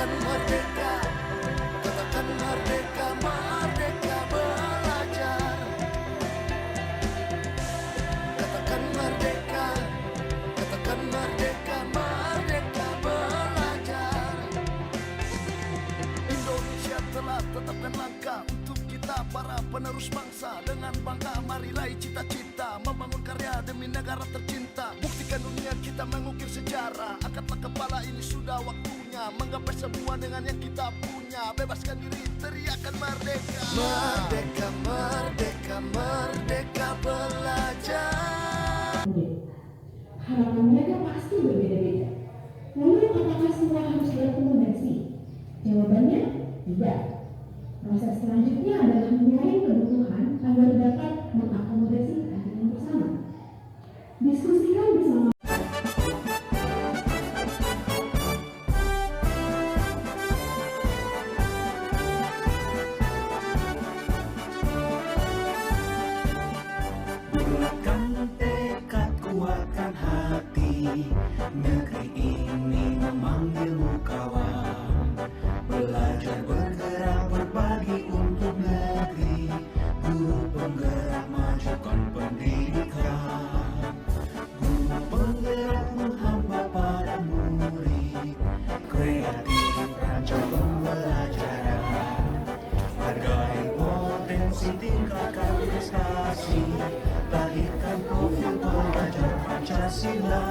Katakan merdeka, katakan merdeka, merdeka belajar. Katakan merdeka, katakan merdeka, merdeka belajar. Indonesia telah tetapkan langkah untuk kita para penerus bangsa. Dengan bangga mari raih cita-cita, membangun karya demi negara tercinta. Buktikan dunia kita mengukir sejarah. Angkatlah kepala, ini sudah waktunya menggapai semua dengan yang kita punya. Bebaskan diri, teriakan merdeka. Merdeka, merdeka, merdeka belajar. Harapan mereka pasti berbeda-beda. Lalu apakah semua harus diakomodasi? Jawabannya tidak. Proses selanjutnya adalah menyaring kebutuhan agar dapat mengakomodasi keadilan bersama. Diskusikan bersama. Bulatkan tekad, kuatkan hati. Negeri ini memanggilmu kawan. Belajar, bergerak, berbagi untuk negeri. Guru penggerak, majukan pendidikan. Guru penggerak, menghamba para murid. Kreatif, rancang pembelajaran. Hargai potensi, tingkatkan prestasi. Lahirkan profil pelajar Pancasila.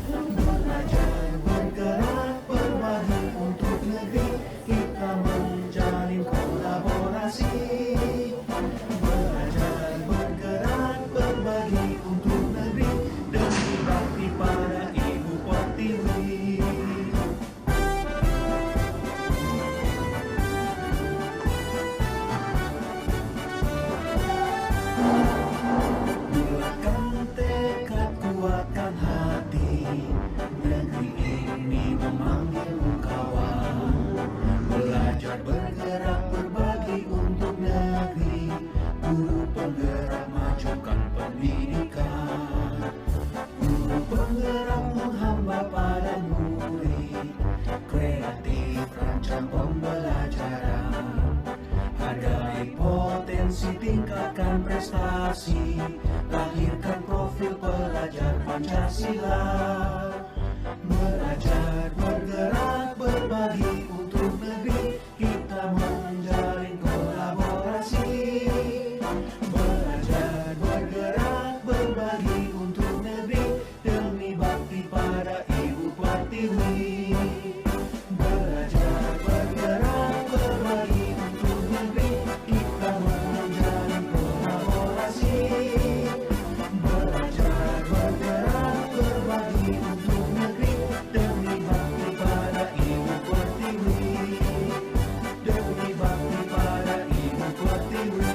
Belajar, bergerak, berbagi untuk negeri. Kita menjalin kolaborasi. Belajar, bergerak, berbagi untuk negeri. Demi bakti pada Ibu Pertiwi. Bulatkan tekad, kuatkan hati. Negeri ini memanggilmu kawan. Belajar, bergerak, berbagi untuk negeri. Guru penggerak, majukan pendidikan. Guru penggerak, menghamba pada murid. Kreatif, rancang pembelajaran. Hargai potensi, tingkatkan prestasi. Lahirkan profil pelajar Pancasila. Belajar, bergerak, berbagi untuk negeri. Kita menjalin kolaborasi. Belajar, bergerak, berbagi untuk negeri. Demi bakti pada Ibu Pertiwi. Belajar, bergerak, berbagi untuk negeri. Kita menjalin kolaborasi. Belajar, bergerak, berbagi untuk negeri. Demi bakti pada Ibu Pertiwi. Demi bakti pada Ibu Pertiwi.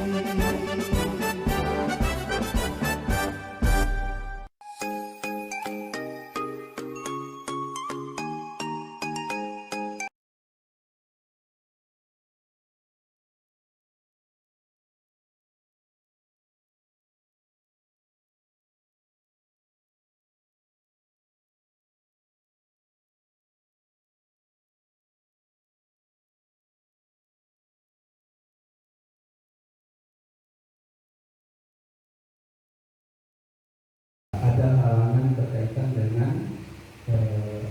Ada halangan berkaitan dengan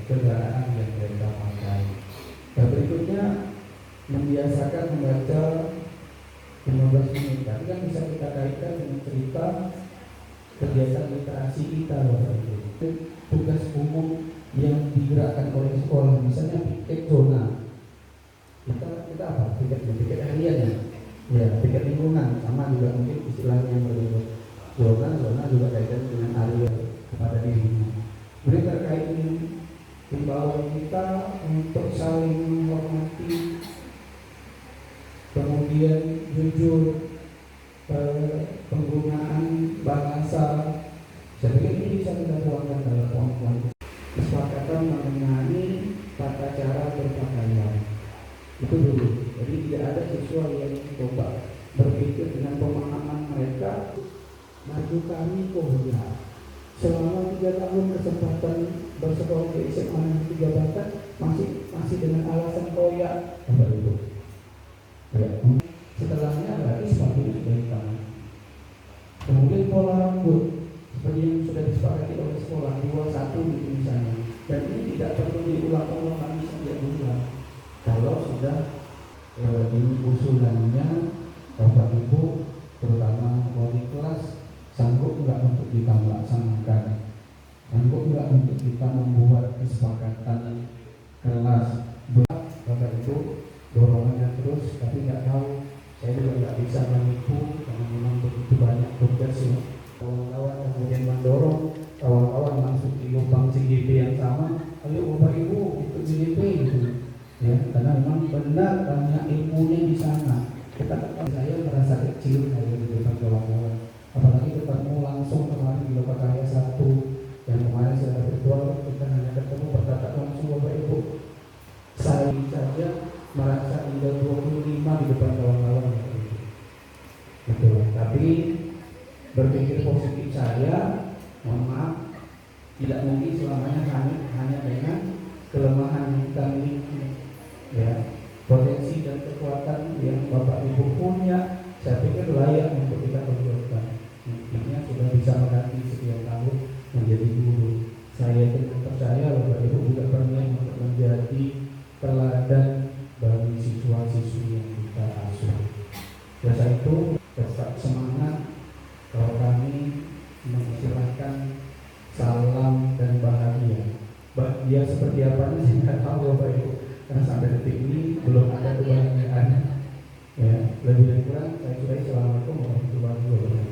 kendaraan yang mereka pakai. Dan berikutnya membiasakan membaca 15 menit. Tapi kan bisa kita kaitkan dengan cerita kegiatan literasi kita Bapak Ibu. Itu tugas umum yang digerakkan oleh sekolah, misalnya piket zona. Kita apa? Piket harian ya. Ya, piket lingkungan sama juga mungkin istilahnya yang berbeda. Zona juga kaitan dengan area kepada dirinya. Kemudian terkait ini himbauan kita untuk saling menghormati, kemudian jujur, penggunaan bahasa. Saya pikir ini bisa kita tuangkan dalam poin-poin kesepakatan mengenai tata cara berpakaian. Itu dulu. Jadi tidak ada siswa yang coba berpikir dengan pemahaman mereka. Maju kami Kohya selama 3 tahun kesempatan bersekolah di SMA 3 Batak, masih dengan alasan koyak, Bapak Ibu. Ya, setelahnya berarti sepatunya sudah hitam. Kemudian pola rambut seperti yang sudah disepakati oleh sekolah 21 gitu misalnya. Dan ini tidak perlu diulang-ulang lagi setiap bulan. Kalau sudah ini usulannya Bapak Ibu, terutama wali kelas, sanggup nggak untuk kita melaksanakan, sanggup nggak untuk kita membuat kesepakatan kelas. Bapak Ibu dorongannya terus, tapi nggak tahu, saya juga nggak bisa menipu karena memang begitu banyak tugas ya. Kawan-kawan kemudian mendorong kawan-kawan masuk di lubang CGP yang sama, ayo Bapak Ibu ikut CGP gitu ya, karena memang benar banyak ilmunya di sana. Saya merasa kecil saya di depan kawan-kawan, apalagi ketemu langsung kemarin di Lokakarya 1 yang kemarin saya virtual, kita hanya ketemu bertatap langsung Bapak Ibu. Saya saja merasa tinggal 25 di depan kawan-kawan gitu. Tapi berpikir positif saya, mohon maaf, tidak mungkin selamanya hanya dengan kelemahan yang kita miliki ya. Potensi dan kekuatan yang Bapak Ibu punya, saya pikir layak untuk kita perjuangkan. Intinya sudah bisa mengganti sekian tahun menjadi guru. Saya tidak percaya Bapak Ibu juga berniat untuk menjadi teladan bagi siswa-siswi yang kita asuh. Jasa itu tetap semangat. Kalau kami mengistilahkan salam dan bahagia. Bahagia seperti apa saya tidak tahu Bapak Ibu, karena sampai detik ini belum ada kebahagiaan. Ya, lebih dari kurang saya sudah. Assalamualaikum warahmatullahi wabarakatuh.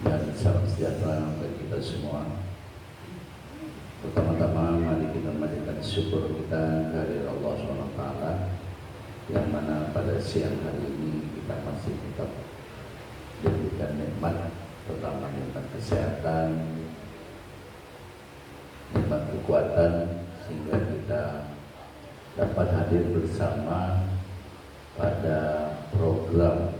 Dan salam sejahtera bagi kita semua. Pertama-tama mari kita memanjatkan syukur kita kehadirat Allah SWT, yang mana pada siang hari ini kita masih tetap diberikan nikmat, terutama nikmat kesehatan, nikmat kekuatan, sehingga kita dapat hadir bersama pada program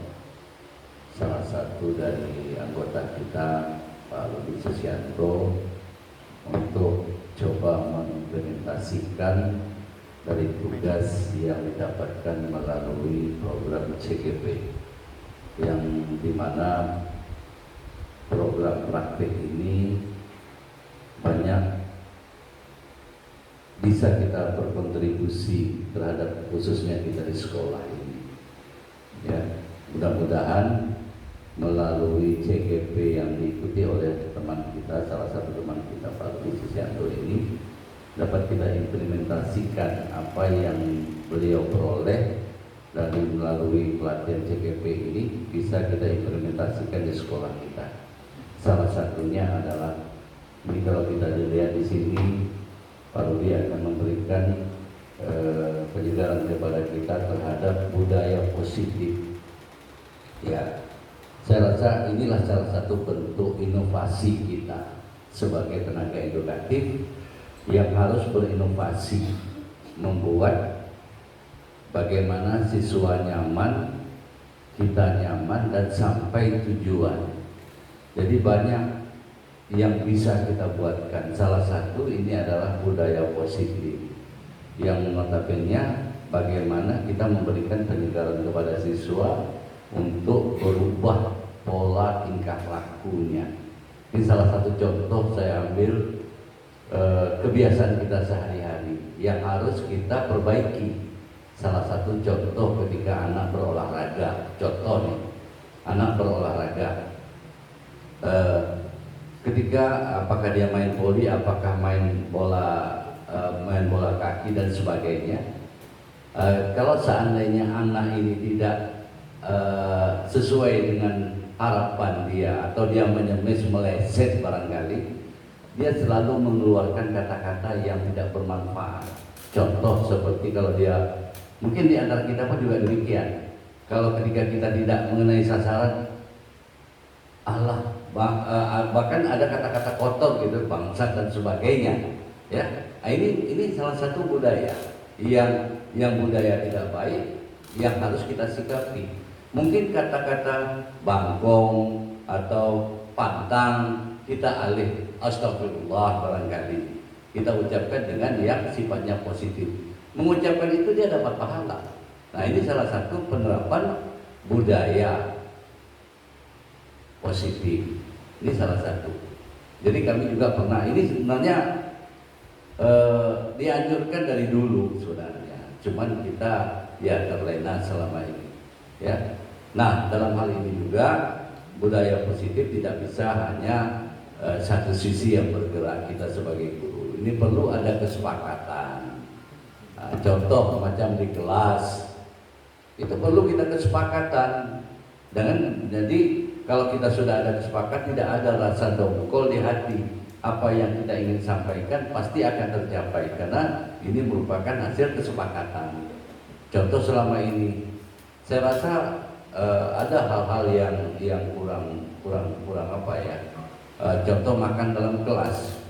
salah satu dari anggota kita, Pak Rudi Susianto, untuk coba mengimplementasikan dari tugas yang didapatkan melalui program CGP, yang dimana program praktik ini banyak bisa kita berkontribusi terhadap khususnya kita di sekolah ini. Ya, mudah-mudahan melalui CGP yang diikuti oleh teman kita, salah satu teman kita Pak Rudi Susianto ini, dapat kita implementasikan apa yang beliau peroleh dari melalui pelatihan CGP ini, bisa kita implementasikan di sekolah kita. Salah satunya adalah ini, kalau kita dilihat di sini, Pak Rudi akan memberikan penyegaran kepada kita terhadap budaya positif. Ya, saya rasa inilah salah satu bentuk inovasi kita sebagai tenaga edukatif yang harus berinovasi, membuat bagaimana siswa nyaman, kita nyaman, dan sampai tujuan. Jadi banyak yang bisa kita buatkan. Salah satu ini adalah budaya positif yang notabene bagaimana kita memberikan penyegaran kepada siswa untuk berubah pola tingkah lakunya. Ini salah satu contoh saya ambil kebiasaan kita sehari-hari yang harus kita perbaiki. Salah satu contoh ketika anak berolahraga, contoh nih, anak berolahraga, ketika apakah dia main voli, apakah main bola kaki dan sebagainya. Kalau seandainya anak ini tidak sesuai dengan harapan dia, atau dia menyemes, meleset barangkali, dia selalu mengeluarkan kata-kata yang tidak bermanfaat. Contoh seperti kalau dia, mungkin di antara kita pun juga demikian, kalau ketika kita tidak mengenai sasaran, Allah, bahkan ada kata-kata kotor gitu, bangsat dan sebagainya. Ya, ini salah satu budaya yang budaya tidak baik yang harus kita sikapi. Mungkin kata-kata bangkong atau pantang kita alih astagfirullah barangkali. Kita ucapkan dengan yang sifatnya positif. Mengucapkan itu dia dapat pahala. Nah, ini salah satu penerapan budaya positif. Ini salah satu. Jadi kami juga pernah, ini sebenarnya dianjurkan dari dulu sebenarnya. Cuman kita ya terlena selama ini. Ya. Nah, dalam hal ini juga budaya positif tidak bisa hanya satu sisi yang bergerak kita sebagai guru. Ini perlu ada kesepakatan. Nah, contoh macam di kelas itu perlu kita kesepakatan. Jadi kalau kita sudah ada kesepakatan, tidak ada rasa dongkol di hati. Apa yang kita ingin sampaikan pasti akan tercapai karena ini merupakan hasil kesepakatan. Contoh selama ini, saya rasa ada hal-hal yang kurang apa ya. Contoh makan dalam kelas.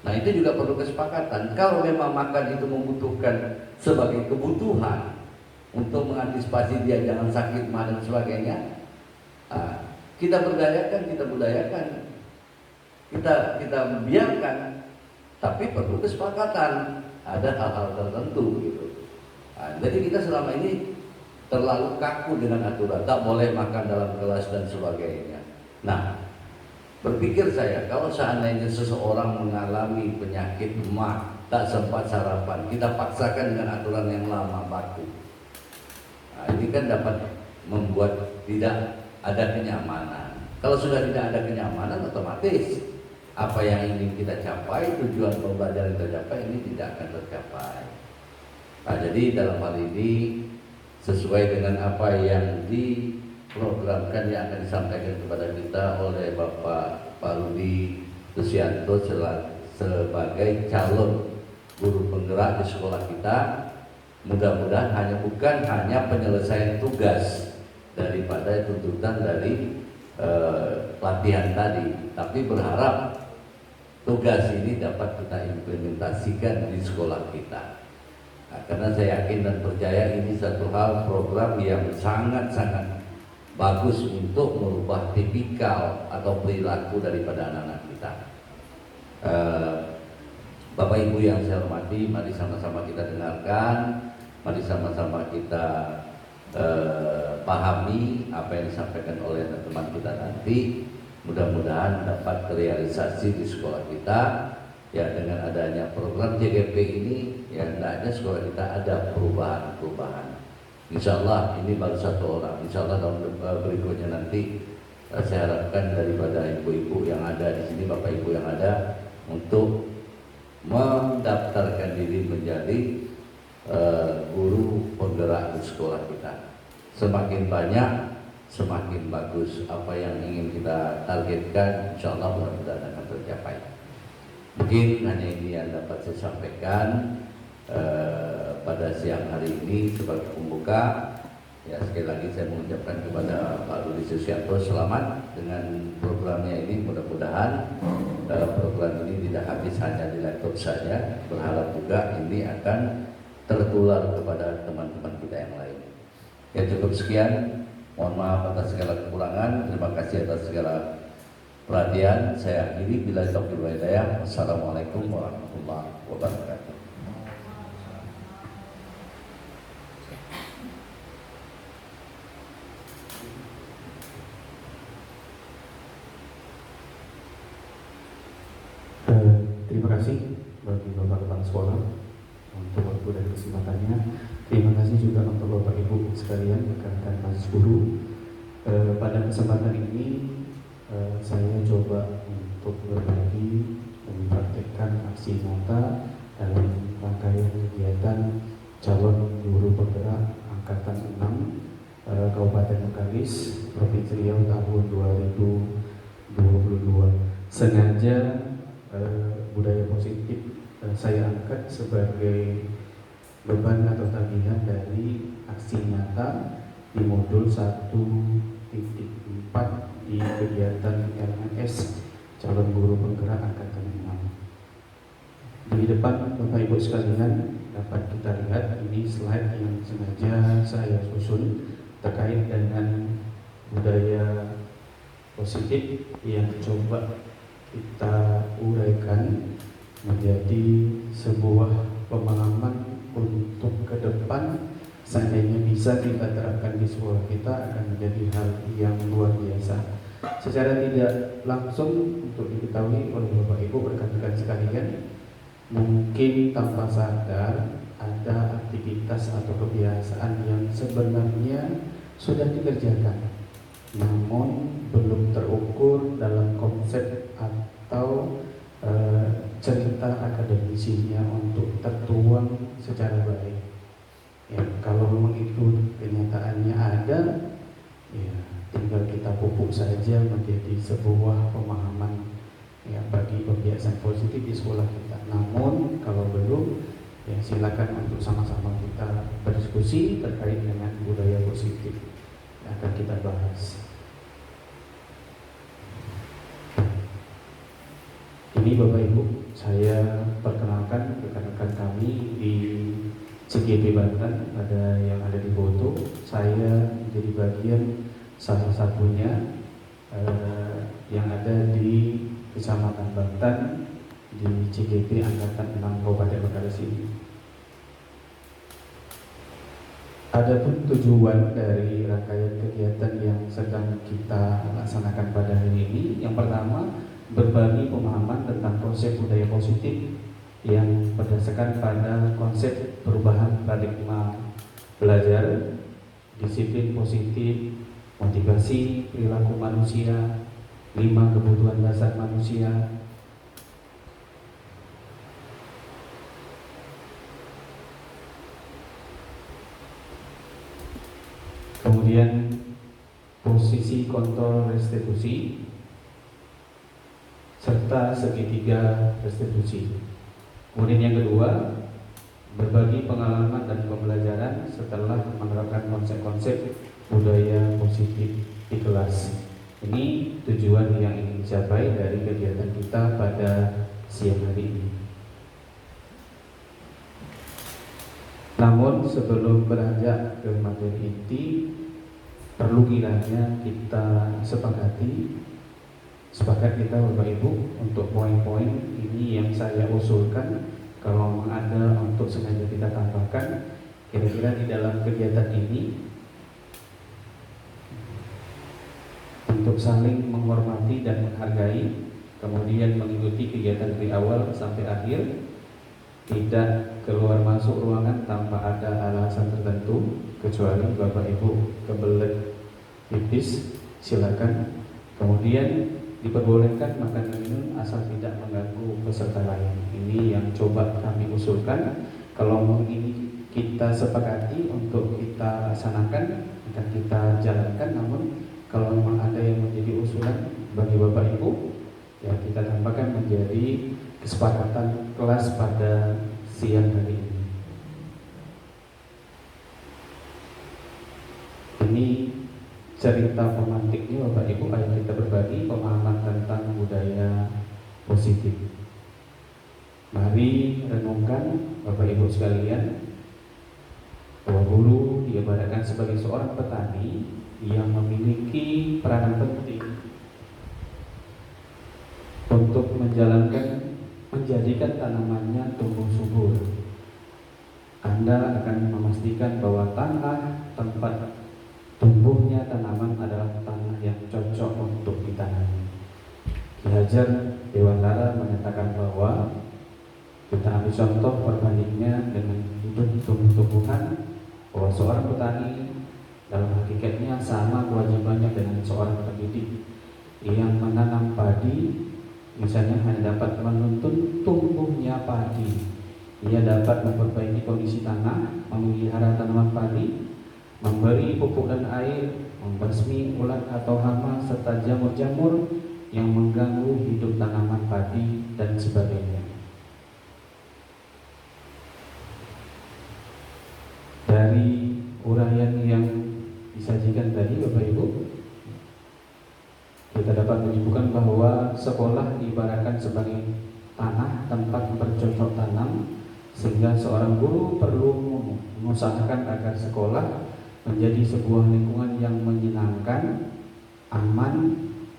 Nah, itu juga perlu kesepakatan. Kalau memang makan itu membutuhkan sebagai kebutuhan untuk mengantisipasi dia jangan sakit mah dan sebagainya, kita budayakan, kita biarkan, tapi perlu kesepakatan. Ada hal-hal tertentu gitu. Jadi kita selama ini terlalu kaku dengan aturan, tak boleh makan dalam kelas dan sebagainya. Nah, berpikir saya kalau seandainya seseorang mengalami penyakit mah tak sempat sarapan, kita paksakan dengan aturan yang lama baku. Ini kan dapat membuat tidak ada kenyamanan. Kalau sudah tidak ada kenyamanan, otomatis apa yang ingin kita capai, tujuan pembelajaran tercapai ini tidak akan tercapai. Nah, jadi dalam hal ini sesuai dengan apa yang diprogramkan yang akan disampaikan kepada kita oleh Bapak Pak Rudi Susianto sebagai calon guru penggerak di sekolah kita. Mudah-mudahan bukan hanya penyelesaian tugas daripada tuntutan dari pelatihan tadi, tapi berharap tugas ini dapat kita implementasikan di sekolah kita. Nah, karena saya yakin dan percaya ini satu hal program yang sangat-sangat bagus untuk merubah tipikal atau perilaku daripada anak-anak kita. Bapak Ibu yang saya hormati, mari sama-sama kita dengarkan, mari sama-sama kita pahami apa yang disampaikan oleh teman kita nanti. Mudah-mudahan dapat terrealisasi di sekolah kita. Ya, dengan adanya program JGP ini, ya hendaknya sekolah kita ada perubahan-perubahan. Insya Allah ini baru satu orang. Insya Allah tahun berikutnya nanti saya harapkan daripada ibu-ibu yang ada di sini, bapak ibu yang ada, untuk mendaftarkan diri menjadi guru penggerak di sekolah kita. Semakin banyak, semakin bagus. Apa yang ingin kita targetkan, insya Allah mudah-mudahan akan tercapai. Mungkin hanya ini yang dapat saya sampaikan pada siang hari ini sebagai pembuka. Ya, sekali lagi saya mengucapkan kepada Pak Rudi Susianto selamat dengan programnya ini. Mudah-mudahan program ini tidak habis hanya di laptop saja. Berharap juga ini akan tertular kepada teman-teman kita yang lain. Ya, cukup sekian. Mohon maaf atas segala kekurangan. Terima kasih atas segala perhatian. Saya akhiri bila taufiq wal hidayah. Wassalamualaikum warahmatullahi wabarakatuh. Terima kasih bagi Bapak Kepala Sekolah untuk waktu dan kesempatannya. Terima kasih juga untuk Bapak Ibu sekalian rekan-rekan mahasiswa guru. Pada kesempatan ini saya coba untuk berbagi dan mempraktekkan aksi nyata dalam rangkaian kegiatan calon guru penggerak angkatan 6 Kabupaten Bengkalis Provinsi Riau tahun 2022. Sengaja budaya positif saya angkat sebagai beban atau tagihan dari aksi nyata di modul 1.4 di kegiatan LMS calon guru penggerak angkatan 6. Di depan Bapak Ibu sekalian, dapat kita lihat ini slide yang sengaja saya susun terkait dengan budaya positif yang coba kita uraikan menjadi sebuah pemahaman untuk ke depan. Seandainya bisa kita terapkan di sekolah kita akan menjadi hal yang luar biasa. Secara tidak langsung untuk diketahui oleh Bapak Ibu rekan-rekan sekalian, mungkin tanpa sadar ada aktivitas atau kebiasaan yang sebenarnya sudah dikerjakan, namun belum terukur dalam konsep atau cerita akademisinya untuk tertuang secara baik. Ya, kalau memang itu kenyataannya ada, ya tinggal kita pupuk saja menjadi sebuah pemahaman ya bagi kebiasaan positif di sekolah kita. Namun kalau belum, ya silakan untuk sama-sama kita berdiskusi terkait dengan budaya positif yang akan kita bahas. Ini Bapak Ibu, saya perkenalkan rekan-rekan kami di CGP Banten, ada yang ada di foto. Saya menjadi bagian salah satunya yang ada di Kecamatan Banten di CGP Angkatan 6 Kabupaten Bengkalis ini. Adapun tujuan dari rangkaian kegiatan yang sedang kita laksanakan pada hari ini, yang pertama berbagi pemahaman tentang konsep budaya positif yang berdasarkan pada konsep perubahan paradigma belajar, disiplin positif, motivasi perilaku manusia, 5 kebutuhan dasar manusia, kemudian posisi kontrol restitusi, serta segitiga restitusi. Kemudian yang kedua, berbagi pengalaman dan pembelajaran setelah menerapkan konsep-konsep budaya positif di kelas. Ini tujuan yang ingin dicapai dari kegiatan kita pada siang hari ini. Namun sebelum beranjak ke materi inti, perlu kiranya kita sepakat kita Bapak Ibu untuk poin-poin ini yang saya usulkan. Kalau ada untuk sengaja kita tambahkan, kira-kira di dalam kegiatan ini untuk saling menghormati dan menghargai, kemudian mengikuti kegiatan dari awal sampai akhir, tidak keluar masuk ruangan tanpa ada alasan tertentu, kecuali Bapak Ibu kebelet pipis, silakan. Kemudian diperbolehkan makan dan minum asal tidak mengganggu peserta lain. Ini yang coba kami usulkan. Kalau ini kita sepakati untuk kita laksanakan, akan kita jalankan. Namun kalau memang ada yang menjadi usulan bagi Bapak Ibu, ya kita tambahkan menjadi kesepakatan kelas pada siang hari ini. Ini cerita pemantiknya Bapak Ibu, ayo kita berbagi pemahaman tentang budaya positif. Mari renungkan Bapak Ibu sekalian, bahwa guru diibaratkan sebagai seorang petani yang memiliki peranan penting untuk menjadikan tanamannya tumbuh subur. Anda akan memastikan bahwa tanah tempat tumbuhnya tanaman adalah tanah yang cocok untuk ditanami. Ki Hajar Dewantara menyatakan bahwa kita ambil contoh perbandingannya dengan hidup tumbuh-tumbuhan, bahwa seorang petani dalam hakikatnya sama kewajibannya dengan seorang pendidik yang menanam padi. Misalnya hanya dapat menuntun tumbuhnya padi, ia dapat memperbaiki kondisi tanah, memelihara tanaman padi, memberi pupuk dan air, membasmi ulat atau hama serta jamur-jamur yang mengganggu hidup tanaman padi dan sebagainya. Dari uraian yang disajikan tadi Bapak Ibu, kita dapat menyimpulkan bahwa sekolah diibaratkan sebagai tanah tempat bercocok tanam, sehingga seorang guru perlu mengusahakan agar sekolah menjadi sebuah lingkungan yang menyenangkan, aman,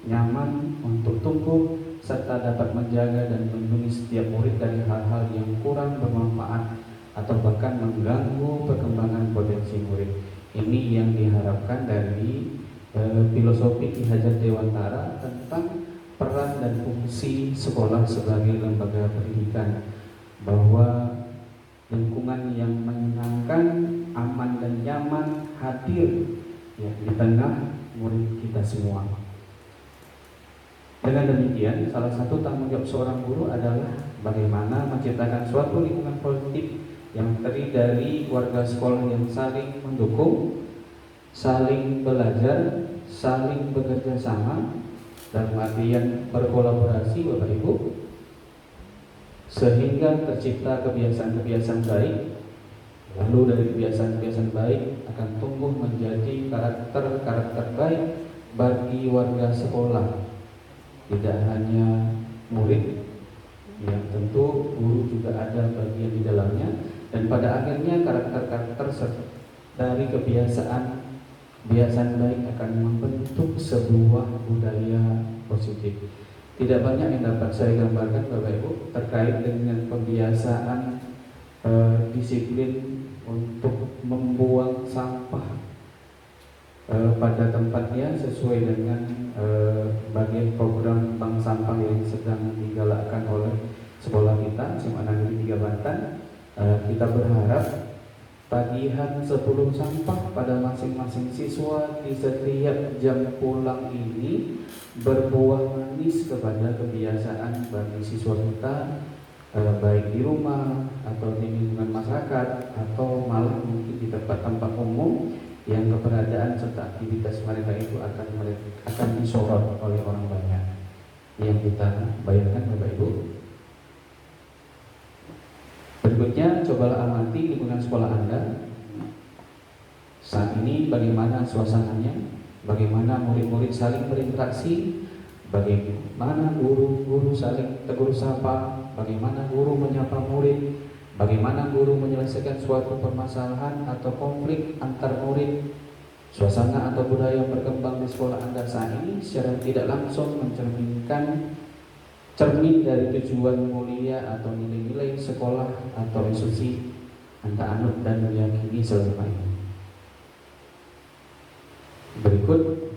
nyaman untuk tumbuh, serta dapat menjaga dan melindungi setiap murid dari hal-hal yang kurang bermanfaat atau bahkan mengganggu perkembangan potensi murid. Ini yang diharapkan dari filosofi Ki Hajar Dewantara tentang peran dan fungsi sekolah sebagai lembaga pendidikan, bahwa lingkungan yang menyenangkan, aman dan nyaman hadir ya di tengah murid kita semua. Dengan demikian, salah satu tanggung jawab seorang guru adalah bagaimana menciptakan suatu lingkungan positif yang terdiri dari warga sekolah yang saling mendukung, saling belajar, saling bekerja sama, dalam artian berkolaborasi Bapak Ibu, sehingga tercipta kebiasaan-kebiasaan baik. Lalu dari kebiasaan-kebiasaan baik akan tumbuh menjadi karakter-karakter baik bagi warga sekolah. Tidak hanya murid, yang tentu guru juga ada bagian di dalamnya, dan pada akhirnya karakter-karakter dari kebiasaan baik akan membentuk sebuah budaya positif. Tidak banyak yang dapat saya gambarkan Bapak Ibu terkait dengan kebiasaan disiplin untuk membuang sampah pada tempatnya sesuai dengan bagian program bank sampah yang sedang digalakkan oleh sekolah kita, SMA Negeri 3 Banten. Kita berharap tagihan sebelum sampah pada masing-masing siswa di setiap jam pulang ini berbuah manis kepada kebiasaan bagi siswa kita, baik di rumah atau di lingkungan masyarakat atau malah mungkin di tempat-tempat umum yang keberadaan serta aktivitas mereka itu akan disorot oleh orang banyak. Yang kita bayangkan Bapak Ibu. Berikutnya, cobalah amati lingkungan sekolah Anda saat ini, bagaimana suasananya, bagaimana murid-murid saling berinteraksi, bagaimana guru-guru saling tegur sapa, bagaimana guru menyapa murid, bagaimana guru menyelesaikan suatu permasalahan atau konflik antar murid. Suasana atau budaya yang berkembang di sekolah Anda saat ini secara tidak langsung mencerminkan cermin dari tujuan mulia atau nilai-nilai sekolah atau institusi Anda anut dan meyakini selama ini. Berikut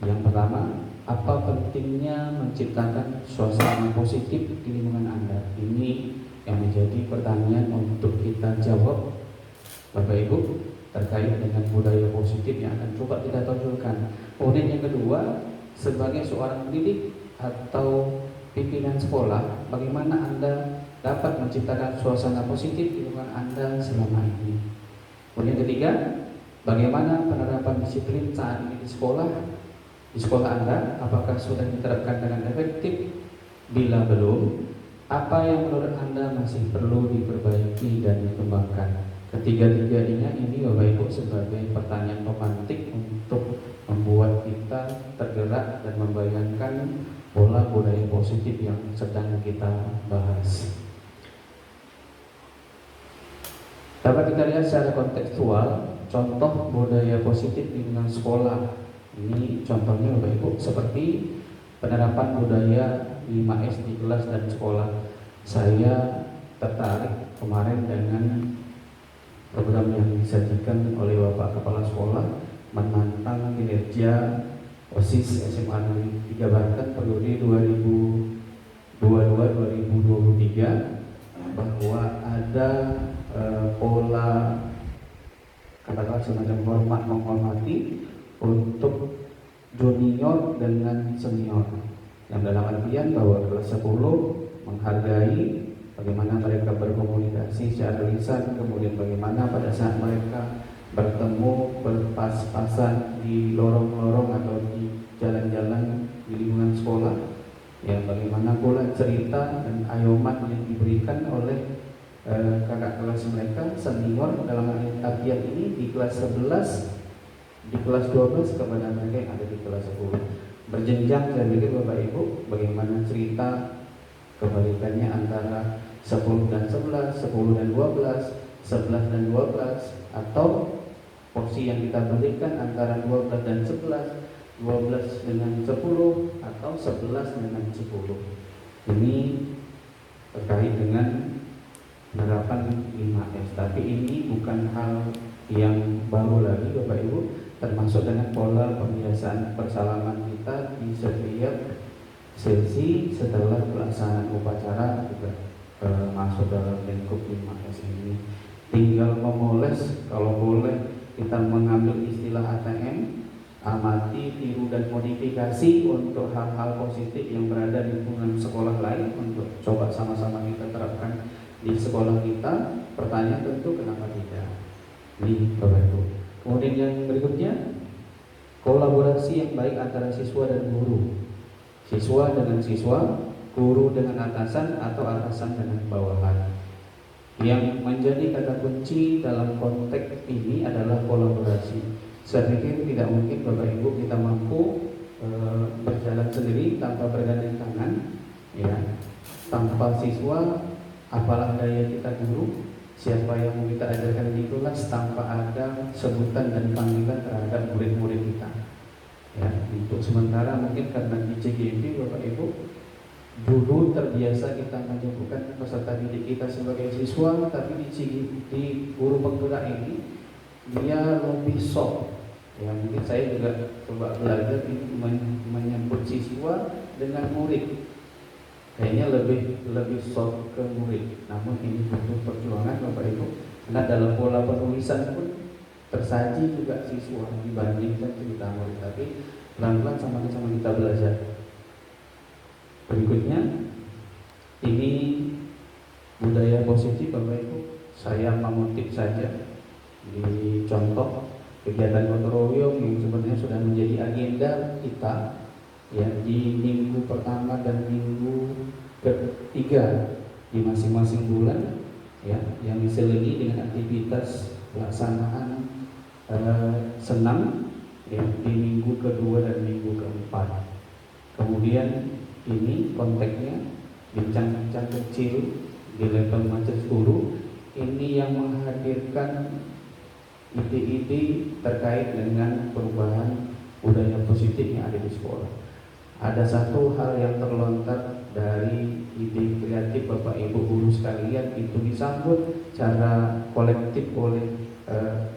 yang pertama, apa pentingnya menciptakan suasana positif di lingkungan Anda? Ini yang menjadi pertanyaan untuk kita jawab Bapak Ibu terkait dengan budaya positif yang akan coba kita tonjolkan. Kemudian yang kedua, sebagai seorang pendidik atau pimpinan sekolah, bagaimana Anda dapat menciptakan suasana positif di lingkungan Anda selama ini. Kemudian ketiga, bagaimana penerapan disiplin saat ini di sekolah Anda, apakah sudah diterapkan dengan efektif? Bila belum, apa yang menurut Anda masih perlu diperbaiki dan dikembangkan? Ketiga-tiganya ini Bapak Ibu sebagai pertanyaan pemantik untuk membuat kita tergerak dan membayangkan pola budaya positif yang sedang kita bahas. Dapat kita lihat secara kontekstual contoh budaya positif di lingkungan sekolah. Ini contohnya Bapak Ibu seperti penerapan budaya 5S di kelas dan sekolah. Saya tertarik kemarin dengan program yang disajikan oleh Bapak Kepala Sekolah menantang kinerja OSIS SMA Negeri 3 Banten periode 2022-2023, bahwa ada pola katakanlah semacam hormat menghormati untuk junior dengan senior, yang dalam artian bahwa kelas 10 menghargai bagaimana mereka berkomunikasi secara lisan, kemudian bagaimana pada saat mereka bertemu berpas-pasan di lorong-lorong atau di jalan-jalan di lingkungan sekolah, ya bagaimana pula cerita dan ayoman yang diberikan oleh kakak kelas mereka senior, dalam artian ini di kelas 11, di kelas 12 kepada mereka yang ada di kelas 10. Berjenjang saya pikir Bapak Ibu, bagaimana cerita kebalikannya antara 10 dan 11, 10 dan 12, 11 dan 12, atau porsi yang kita berikan antara 12 dan 11, 12 dengan 10, atau 11 dengan 10. Ini terkait dengan penerapan 5S, tapi ini bukan hal yang baru lagi Bapak Ibu, termasuk dengan pola pembiasaan persalaman kita di setiap sesi setelah pelaksanaan upacara juga masuk dalam lingkup 5S ini. Tinggal memoles, kalau boleh kita mengambil istilah ATM, amati, tiru, dan modifikasi untuk hal-hal positif yang berada di lingkungan sekolah lain untuk coba sama-sama kita terapkan di sekolah kita. Pertanyaan tentu kenapa tidak? Ini Bapak Ibu. Kemudian yang berikutnya, kolaborasi yang baik antara siswa dan guru, siswa dengan siswa, guru dengan atasan, atau atasan dengan bawahan. Yang menjadi kata kunci dalam konteks ini adalah kolaborasi. Saya pikir tidak mungkin Bapak Ibu kita mampu berjalan sendiri tanpa bergandeng tangan, ya, tanpa siswa, apalah daya kita guru. Siapa yang mau kita ajarkan di kelas tanpa ada sebutan dan panggilan terhadap murid-murid kita. Ya, untuk sementara mungkin karena di CGMP Bapak Ibu dulu terbiasa kita menyebutkan peserta didik kita sebagai siswa, tapi di guru penggerak ini dia lebih soft. Ya, mungkin saya juga coba belajar menyebut siswa dengan murid. Kayaknya lebih soft ke murid. Namun ini butuh perjuangan Bapak Ibu, karena dalam pola penulisan pun tersaji juga siswa dibandingkan cerita murid. Tapi pelan-pelan sama-sama kita belajar. Berikutnya, ini budaya positif Bapak Ibu. Saya mengutip saja di contoh kegiatan gotong royong yang sebenarnya sudah menjadi agenda kita, ya, di minggu pertama dan minggu ketiga di masing-masing bulan, ya, yang diselingi dengan aktivitas pelaksanaan senam, ya, di minggu kedua dan minggu keempat. Kemudian ini konteksnya bincang-bincang kecil di level majelis guru, ini yang menghadirkan ide-ide terkait dengan perubahan budaya positif yang ada di sekolah. Ada satu hal yang terlontar dari ide kreatif Bapak Ibu guru sekalian, itu disambut secara kolektif oleh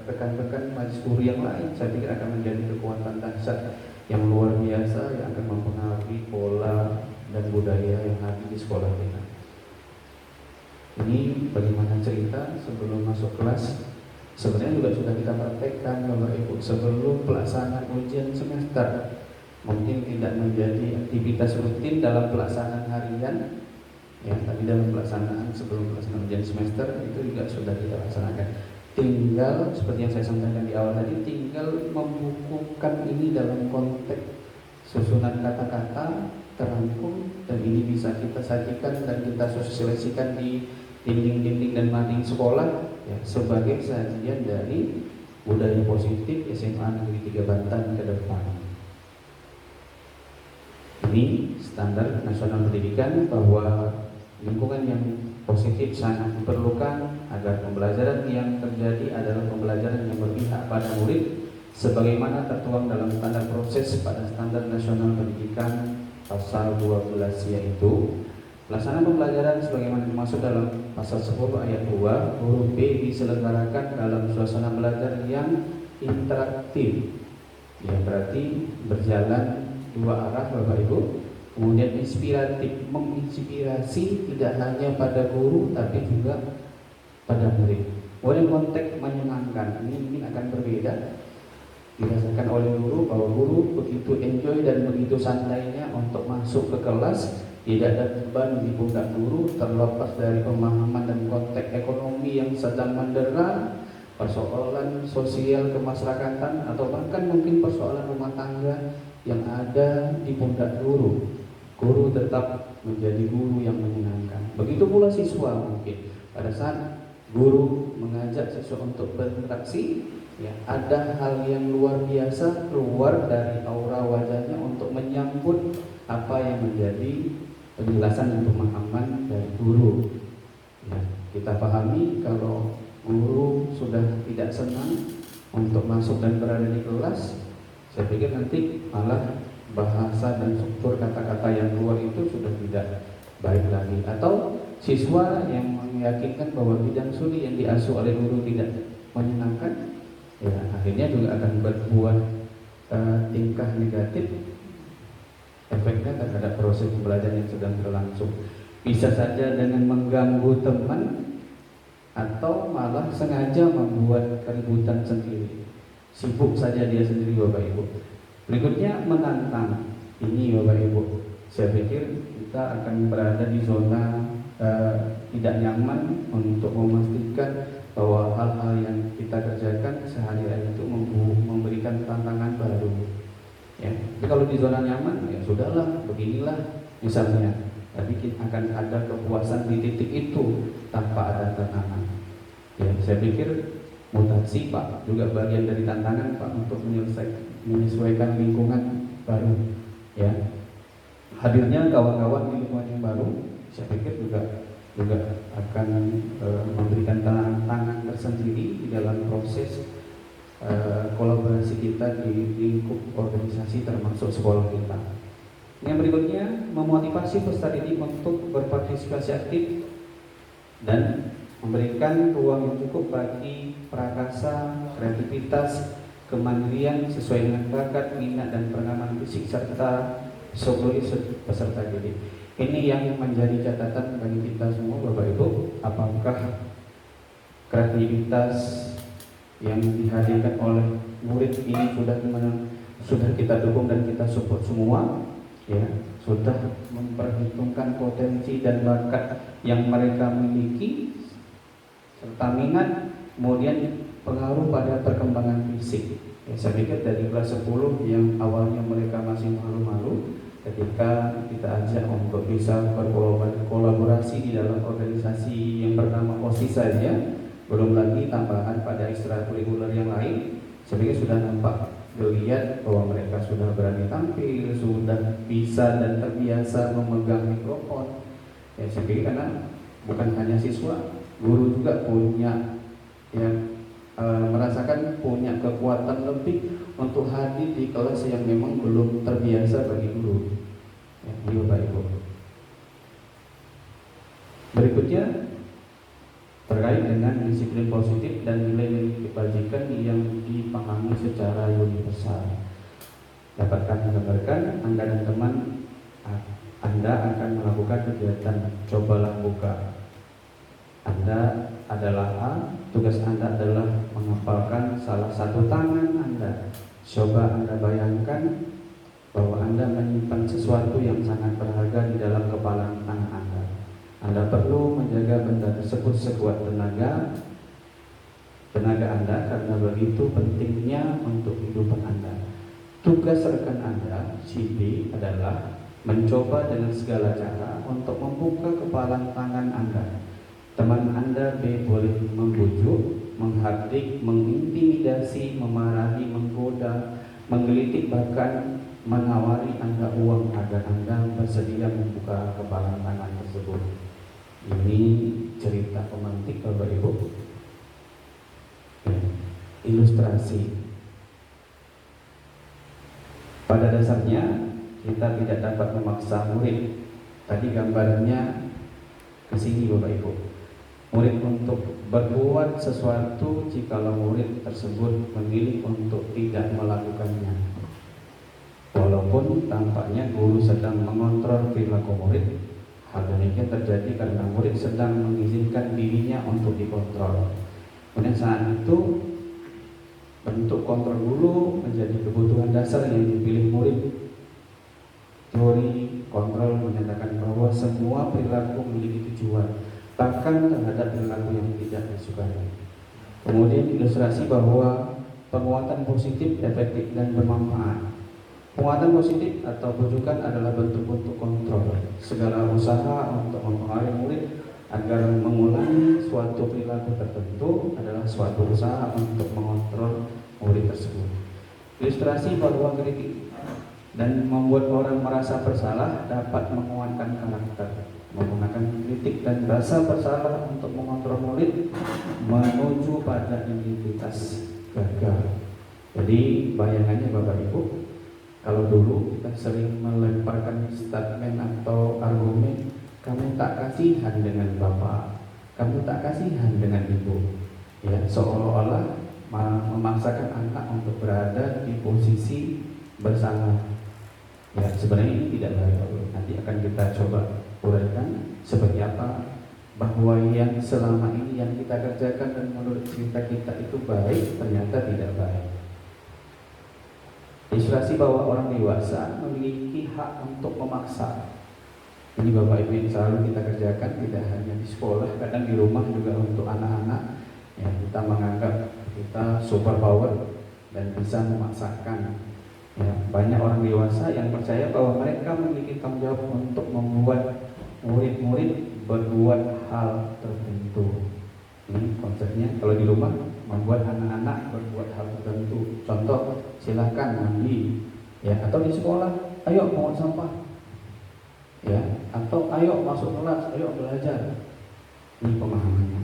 rekan-rekan majelis guru yang lain. Saya pikir akan menjadi kekuatan dahsyat yang luar biasa yang akan mempengaruhi pola dan budaya yang ada di sekolah kita. Ini bagaimana cerita sebelum masuk kelas. Sebenarnya juga sudah kita praktekkan Bapak Ibu sebelum pelaksanaan ujian semester. Mungkin tidak menjadi aktivitas rutin dalam pelaksanaan harian, ya, tapi dalam pelaksanaan sebelum pelaksanaan ujian semester itu juga sudah kita laksanakan. Tinggal seperti yang saya sampaikan di awal tadi, tinggal membukukan ini dalam konteks susunan kata-kata terangkum, dan ini bisa kita sajikan dan kita sosialisasikan di dinding-dinding dan mading sekolah, ya, sebagai sajian dari budaya positif SMA Negeri 3 Banten ke depan. Ini standar nasional pendidikan bahwa lingkungan yang positif sangat diperlukan agar pembelajaran yang terjadi adalah pembelajaran yang berpihak pada murid sebagaimana tertuang dalam standar proses pada standar nasional pendidikan pasal 12, yaitu pelaksanaan pembelajaran sebagaimana dimaksud dalam pasal 10 ayat 2 huruf B diselenggarakan dalam suasana belajar yang interaktif. Ya, berarti berjalan dua arah Bapak Ibu. Kemudian inspiratif, menginspirasi tidak hanya pada guru tapi juga pada murid. Oleh konteks menyenangkan ini mungkin akan berbeda dirasakan oleh guru, bahwa guru begitu enjoy dan begitu santainya untuk masuk ke kelas, tidak ada beban di pundak guru terlepas dari pemahaman dan konteks ekonomi yang sedang mendera, persoalan sosial kemasyarakatan, atau bahkan mungkin persoalan rumah tangga yang ada di pundak guru. Guru tetap menjadi guru yang menyenangkan. Begitu pula siswa, mungkin pada saat guru mengajak siswa untuk berinteraksi, ya, ada hal yang luar biasa keluar dari aura wajahnya untuk menyambut apa yang menjadi penjelasan dan pemahaman dari guru. Ya, kita pahami kalau guru sudah tidak senang untuk masuk dan berada di kelas, saya pikir nanti malah bahasa dan struktur kata-kata yang keluar itu sudah tidak baik lagi. Atau siswa yang meyakinkan bahwa bidang studi yang diasuh oleh guru tidak menyenangkan, ya akhirnya juga akan berbuat tingkah negatif efeknya terhadap proses pembelajaran yang sedang berlangsung. Bisa saja dengan mengganggu teman atau malah sengaja membuat keributan sendiri. Sibuk saja dia sendiri, Bapak Ibu. Berikutnya menantang. Ini Bapak Ibu, saya pikir kita akan berada di zona tidak nyaman untuk memastikan bahwa hal-hal yang kita kerjakan sehari-hari itu memberikan tantangan baru. Ya, tapi kalau di zona nyaman, ya sudahlah, beginilah misalnya. Tapi akan ada kepuasan di titik itu tanpa ada tantangan. Ya, saya pikir mutasi Pak juga bagian dari tantangan Pak untuk menyesuaikan lingkungan baru. Ya, hadirnya kawan-kawan di lingkungan yang baru, saya pikir juga akan memberikan tantangan tersendiri di dalam proses kolaborasi kita di lingkup organisasi termasuk sekolah kita. Yang berikutnya, memotivasi peserta didik untuk berpartisipasi aktif dan memberikan ruang yang cukup bagi prakasa, kreativitas, kemandirian sesuai dengan bakat, minat dan pengalaman fisik serta psikologi peserta didik. Ini yang menjadi catatan bagi kita semua Bapak Ibu, apakah kreativitas yang dihadirkan oleh murid ini sudah kita dukung dan kita support semua, ya, sudah memperhitungkan potensi dan bakat yang mereka miliki serta minat, kemudian pengaruh pada perkembangan fisik. Ya, saya pikir dari kelas 10 yang awalnya mereka masih malu-malu, ketika kita ajak untuk bisa berkolaborasi di dalam organisasi yang bernama OSIS saja, belum lagi tambahan pada ekstrakurikuler yang lain, saya pikir sudah nampak dilihat bahwa mereka sudah berani tampil, sudah bisa dan terbiasa memegang mikrofon. Ya, saya pikir karena bukan hanya siswa, guru juga punya merasakan punya kekuatan lebih untuk hadir di kelas yang memang belum terbiasa bagi guru. Ya, Bapak Ibu. Berikutnya terkait dengan disiplin positif dan nilai-nilai kebajikan yang dipahami secara universal. Dapat kami gambarkan, Anda dan teman Anda akan melakukan kegiatan cobalah buka. Anda adalah A, tugas Anda adalah menghafalkan salah satu tangan Anda. Coba Anda bayangkan bahwa Anda menyimpan sesuatu yang sangat berharga di dalam kepala tangan Anda. Anda perlu menjaga benda tersebut sekuat tenaga Anda karena begitu pentingnya untuk kehidupan Anda. Tugas rekan Anda, si B, adalah mencoba dengan segala cara untuk membuka kepala tangan Anda. Teman Anda B boleh membujuk, menghardik, mengintimidasi, memarahi, menggoda, menggelitik, bahkan menawari Anda uang agar Anda bersedia membuka kepala tangan tersebut. Ini cerita pemantik Bapak Ibu. Ilustrasi. Pada dasarnya kita tidak dapat memaksa murid. Tadi gambarnya ke sini Bapak Ibu. Murid untuk berbuat sesuatu jikalau murid tersebut memilih untuk tidak melakukannya. Walaupun tampaknya guru sedang mengontrol perilaku murid, hal demikian terjadi karena murid sedang mengizinkan dirinya untuk dikontrol. Kemudian saat itu bentuk kontrol guru menjadi kebutuhan dasar yang dipilih murid. Teori kontrol menyatakan bahwa semua perilaku memiliki tujuan, bahkan terhadap perilaku yang tidak disukai. Kemudian ilustrasi bahwa penguatan positif, efektif dan bermanfaat. Penguatan positif atau bujukan adalah bentuk-bentuk kontrol. Segala usaha untuk mempengaruhi murid agar mengulangi suatu perilaku tertentu adalah suatu usaha untuk mengontrol murid tersebut. Ilustrasi bahwa kritik dan membuat orang merasa bersalah dapat menguatkan karakter, menggunakan kritik dan rasa bersalah untuk mengontrol murid menuju pada integritas gagal. Jadi bayangannya Bapak Ibu, kalau dulu kita sering melemparkan statement atau argumen, kamu tak kasihan dengan Bapak, kamu tak kasihan dengan Ibu, ya, seolah-olah memaksakan anak untuk berada di posisi bersalah. Ya, sebenarnya ini tidak baik. Nanti akan kita coba uraikan seperti apa bahwa yang selama ini yang kita kerjakan dan menurut cerita kita itu baik, ternyata tidak baik. Ilustrasi bahwa orang dewasa memiliki hak untuk memaksa. Ini Bapak Ibu yang selalu kita kerjakan, tidak hanya di sekolah, kadang di rumah juga untuk anak-anak. Ya, kita menganggap kita super power dan bisa memaksakan. Ya, banyak orang dewasa yang percaya bahwa mereka memiliki tanggung jawab untuk membuat murid-murid berbuat hal tertentu. Ini konsepnya. Kalau di rumah membuat anak-anak berbuat hal tertentu. Contoh, silakan mandi, ya, atau di sekolah, ayo pungut sampah, ya, atau ayo masuk kelas, ayo belajar. Ini pemahamannya.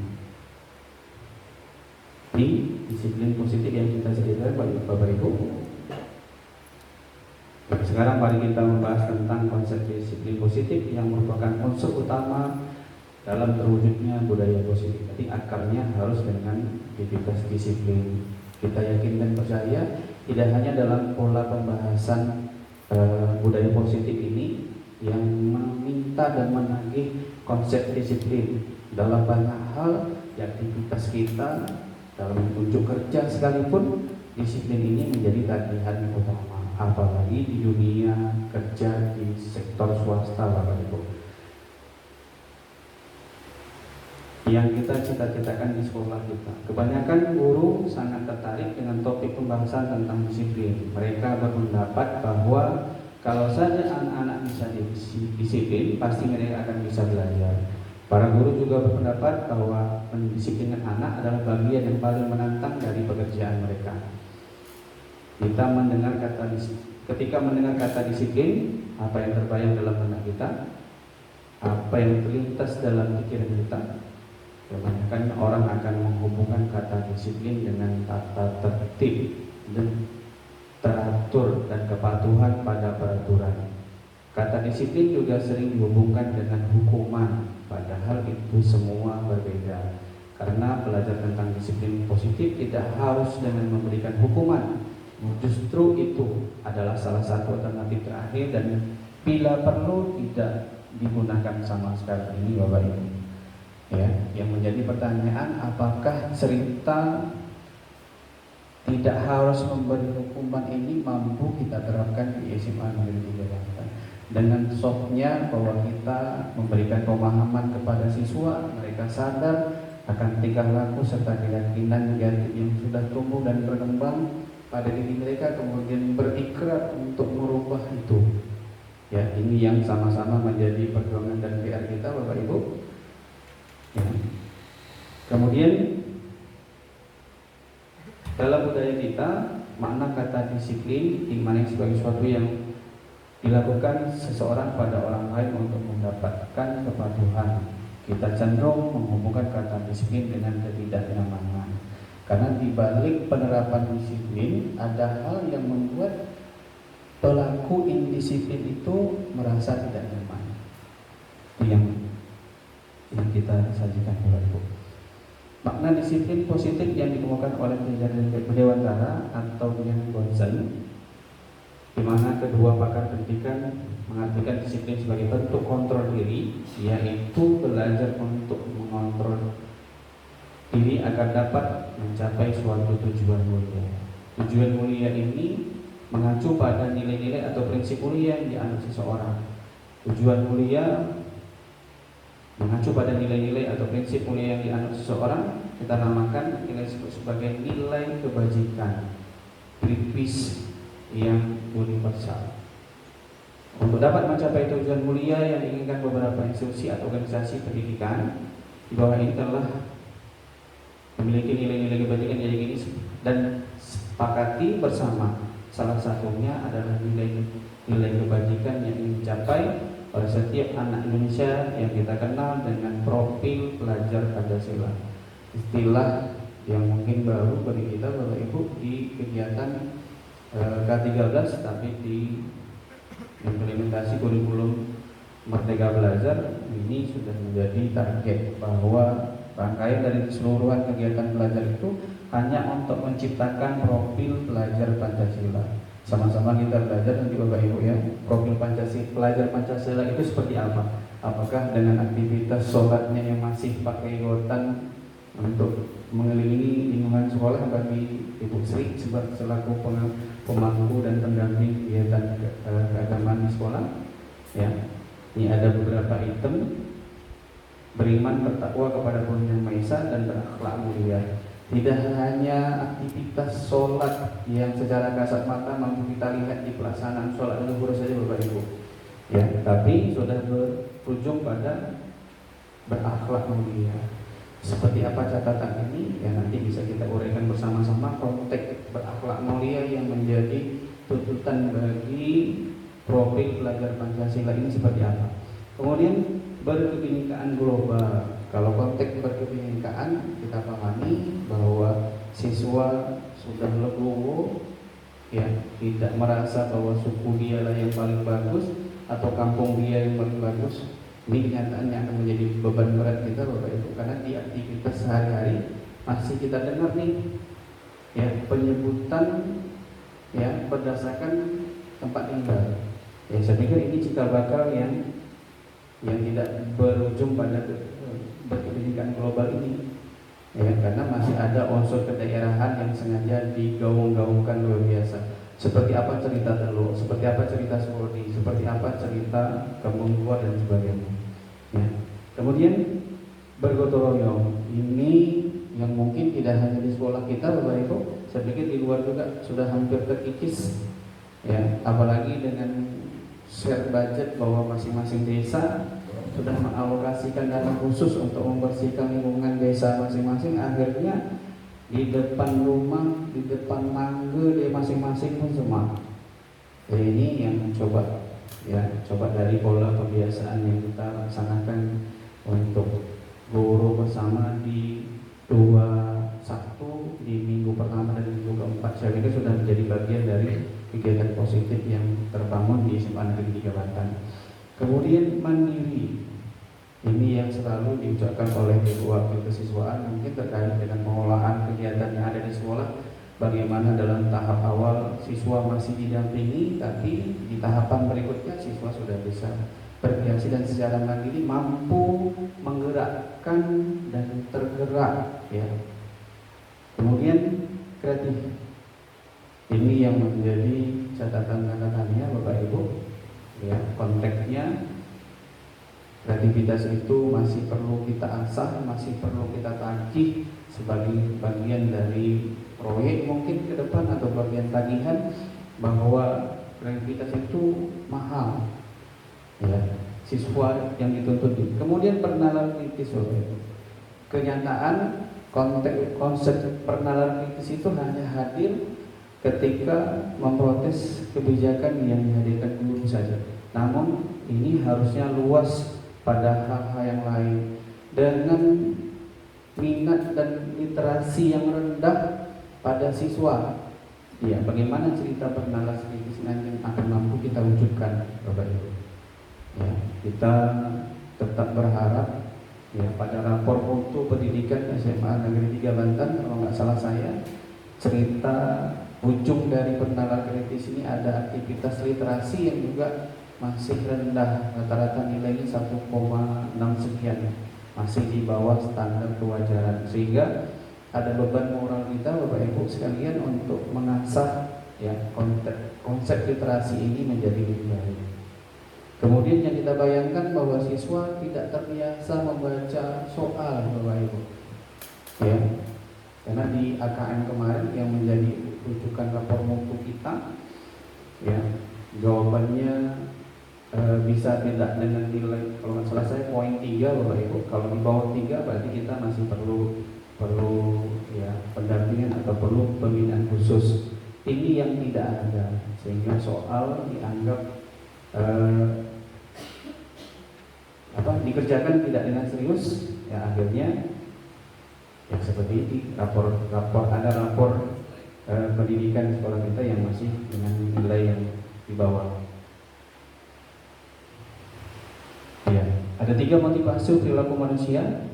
Ini disiplin positif yang kita ceritakan Bapak Ibu. Sekarang mari kita membahas tentang konsep disiplin positif yang merupakan unsur utama dalam terwujudnya budaya positif. Jadi akarnya harus dengan aktivitas disiplin. Kita yakin dan percaya tidak hanya dalam pola pembahasan budaya positif ini yang meminta dan menagih konsep disiplin dalam banyak hal di aktivitas kita, dalam unjuk kerja sekalipun disiplin ini menjadi tagihan utama, apalagi di dunia kerja di sektor swasta Bapak Ibu. Yang kita cita-citakan di sekolah kita. Kebanyakan guru sangat tertarik dengan topik pembahasan tentang disiplin. Mereka berpendapat bahwa kalau saja anak-anak bisa disiplin, pasti mereka akan bisa belajar. Para guru juga berpendapat bahwa mendisiplinkan anak adalah bagian yang paling menantang dari pekerjaan mereka. Ketika mendengar kata disiplin, apa yang terbayang dalam benak kita? Apa yang terlintas dalam pikiran kita? Kebanyakan orang akan menghubungkan kata disiplin dengan tata tertib dan teratur dan kepatuhan pada peraturan. Kata disiplin juga sering dihubungkan dengan hukuman, padahal itu semua berbeda. Karena belajar tentang disiplin positif tidak harus dengan memberikan hukuman. Justru itu adalah salah satu alternatif terakhir dan bila perlu tidak digunakan sama sekali. Ini Bapak Ibu. Ya, yang menjadi pertanyaan, apakah cerita tidak harus memberi hukuman ini mampu kita terapkan di SMA Negeri 3 Banten dengan softnya bahwa kita memberikan pemahaman kepada siswa, mereka sadar akan tingkah laku serta keyakinan negatif yang sudah tumbuh dan berkembang pada diri mereka, kemudian berikrar untuk merubah itu. Ya, ini yang sama-sama menjadi perjuangan dan PR kita Bapak Ibu. Ya. Kemudian dalam budaya kita, makna kata disiplin dimana sebagai sesuatu yang dilakukan seseorang pada orang lain untuk mendapatkan kepatuhan. Kita cenderung menghubungkan kata disiplin dengan ketidaknyamanan. Karena di balik penerapan disiplin ada hal yang membuat pelaku indisiplin itu merasa tidak nyaman. Itu yang kita sajikan Bapak Ibu. Makna disiplin positif yang dikemukakan oleh Dewantara atau yang Gonzalez, di mana kedua pakar pendidikan mengartikan disiplin sebagai bentuk kontrol diri, yaitu belajar untuk mengontrol diri agar dapat mencapai suatu tujuan mulia. Tujuan mulia ini mengacu pada nilai-nilai atau prinsip mulia yang dianut seseorang. Tujuan mulia mengacu pada nilai-nilai atau prinsip mulia yang dianut seseorang, kita namakan nilai sebagai nilai kebajikan, prinsip yang universal. Untuk dapat mencapai tujuan mulia yang diinginkan beberapa institusi atau organisasi pendidikan di bawah ini telah memiliki nilai-nilai kebajikan yang ini dan sepakati bersama. Salah satunya adalah nilai nilai kebajikan yang ingin dicapai oleh setiap anak Indonesia yang kita kenal dengan profil pelajar Pancasila. Istilah yang mungkin baru bagi kita Bapak Ibu di kegiatan K13, tapi di implementasi kurikulum Merdeka Belajar ini sudah menjadi target bahwa rangkaian dari keseluruhan kegiatan belajar itu hanya untuk menciptakan profil pelajar Pancasila. Sama-sama kita belajar nanti Bapak Ibu ya, profil Pancasila, pelajar Pancasila itu seperti apa? Apakah dengan aktivitas sholatnya yang masih pakai rotan untuk mengelilingi lingkungan sekolah bagi Ibu Sri selaku pemangku dan pendamping kegiatan keagamaan di sekolah ya. Ini ada beberapa item: beriman, bertakwa kepada Tuhan Yang Maha Esa, dan berakhlak mulia. Tidak hanya aktivitas sholat yang secara kasat mata mampu kita lihat di pelaksanaan sholat zuhur saja Bapak Ibu ya, tapi sudah berujung pada berakhlak mulia. Seperti apa catatan ini ya, nanti bisa kita uraikan bersama-sama konteks berakhlak mulia yang menjadi tuntutan bagi profil pelajar Pancasila ini seperti apa. Kemudian berkebinekaan global. Kalau konteks berkebinekaan kita pahami bahwa siswa sudah legowo ya, tidak merasa bahwa suku dialah yang paling bagus atau kampung dia yang paling bagus. Ini kenyataannya akan menjadi beban berat kita Bapak Ibu, karena di aktivitas sehari-hari masih kita dengar nih ya penyebutan ya berdasarkan tempat tinggal. Ya saya pikir ini cikal bakal yang tidak berujung pada berkebinekaan global ini ya, karena masih ada unsur kedaerahan yang sengaja digaung-gaungkan luar biasa. Seperti apa cerita Teluk, seperti apa cerita Sukodi, seperti apa cerita Kampung dan sebagainya ya. Kemudian bergotong royong ini yang mungkin tidak hanya di sekolah kita Bapak Ibu, saya pikir di luar juga sudah hampir terkikis ya, apalagi dengan share budget bahwa masing-masing desa sudah mengalokasikan dana khusus untuk membersihkan lingkungan desa masing-masing. Akhirnya di depan rumah, di depan mangga dia masing-masing pun semua. Jadi ini yang coba dari pola kebiasaan yang kita laksanakan untuk guru bersama di 21 di minggu pertama dan minggu keempat. Saya pikir sudah menjadi bagian dari kegiatan positif yang terbangun di SMA Negeri 3 Banten. Kemudian mandiri, ini yang selalu diucapkan oleh Ibu Wakil Kesiswaan mungkin terkait dengan pengolahan kegiatan yang ada di sekolah. Bagaimana dalam tahap awal siswa masih didampingi, tapi di tahapan berikutnya siswa sudah bisa berkreasi dan secara mandiri mampu menggerakkan dan tergerak ya. Kemudian kreatif, ini yang menjadi catatan-catatannya Bapak Ibu ya, konteksnya kreativitas itu masih perlu kita asah, masih perlu kita tagih sebagai bagian dari proyek mungkin ke depan atau bagian tagihan, bahwa kreativitas itu mahal ya, siswa yang dituntut. Kemudian perkenalan kritis Bapak Ibu. Kenyataan konsep perkenalan kritis itu hanya hadir ketika memprotes kebijakan yang dihadirkan guru saja. Namun ini harusnya luas pada hal-hal yang lain. Dengan minat dan literasi yang rendah pada siswa, ya bagaimana cerita perkenalan kritis yang akan mampu kita wujudkan Bapak Ibu. Ya, kita tetap berharap ya pada rapor mutu pendidikan SMA Negeri 3 Banten, kalau nggak salah saya, cerita ujung dari perkenalan kritis ini ada aktivitas literasi yang juga masih rendah, rata-rata nilainya 1,6 sekian, masih di bawah standar kewajaran, sehingga ada beban moral kita Bapak Ibu sekalian untuk mengasah ya konsep literasi ini menjadi lebih baik. Kemudian yang kita bayangkan bahwa siswa tidak terbiasa membaca soal Bapak Ibu ya, karena di AKM kemarin yang menjadi rujukan rapor mutu kita ya, jawabannya bisa tidak dengan nilai, kalau nggak salah saya poin 3 Bapak Ibu. Kalau di bawah 3 berarti kita masih perlu ya pendampingan atau perlu pembinaan khusus. ini yang tidak ada, sehingga soal dianggap dikerjakan tidak dengan serius, ya akhirnya ya seperti ini, rapor ada rapor pendidikan sekolah kita yang masih dengan nilai yang di bawah. Ya, ada 3 motivasi perilaku manusia.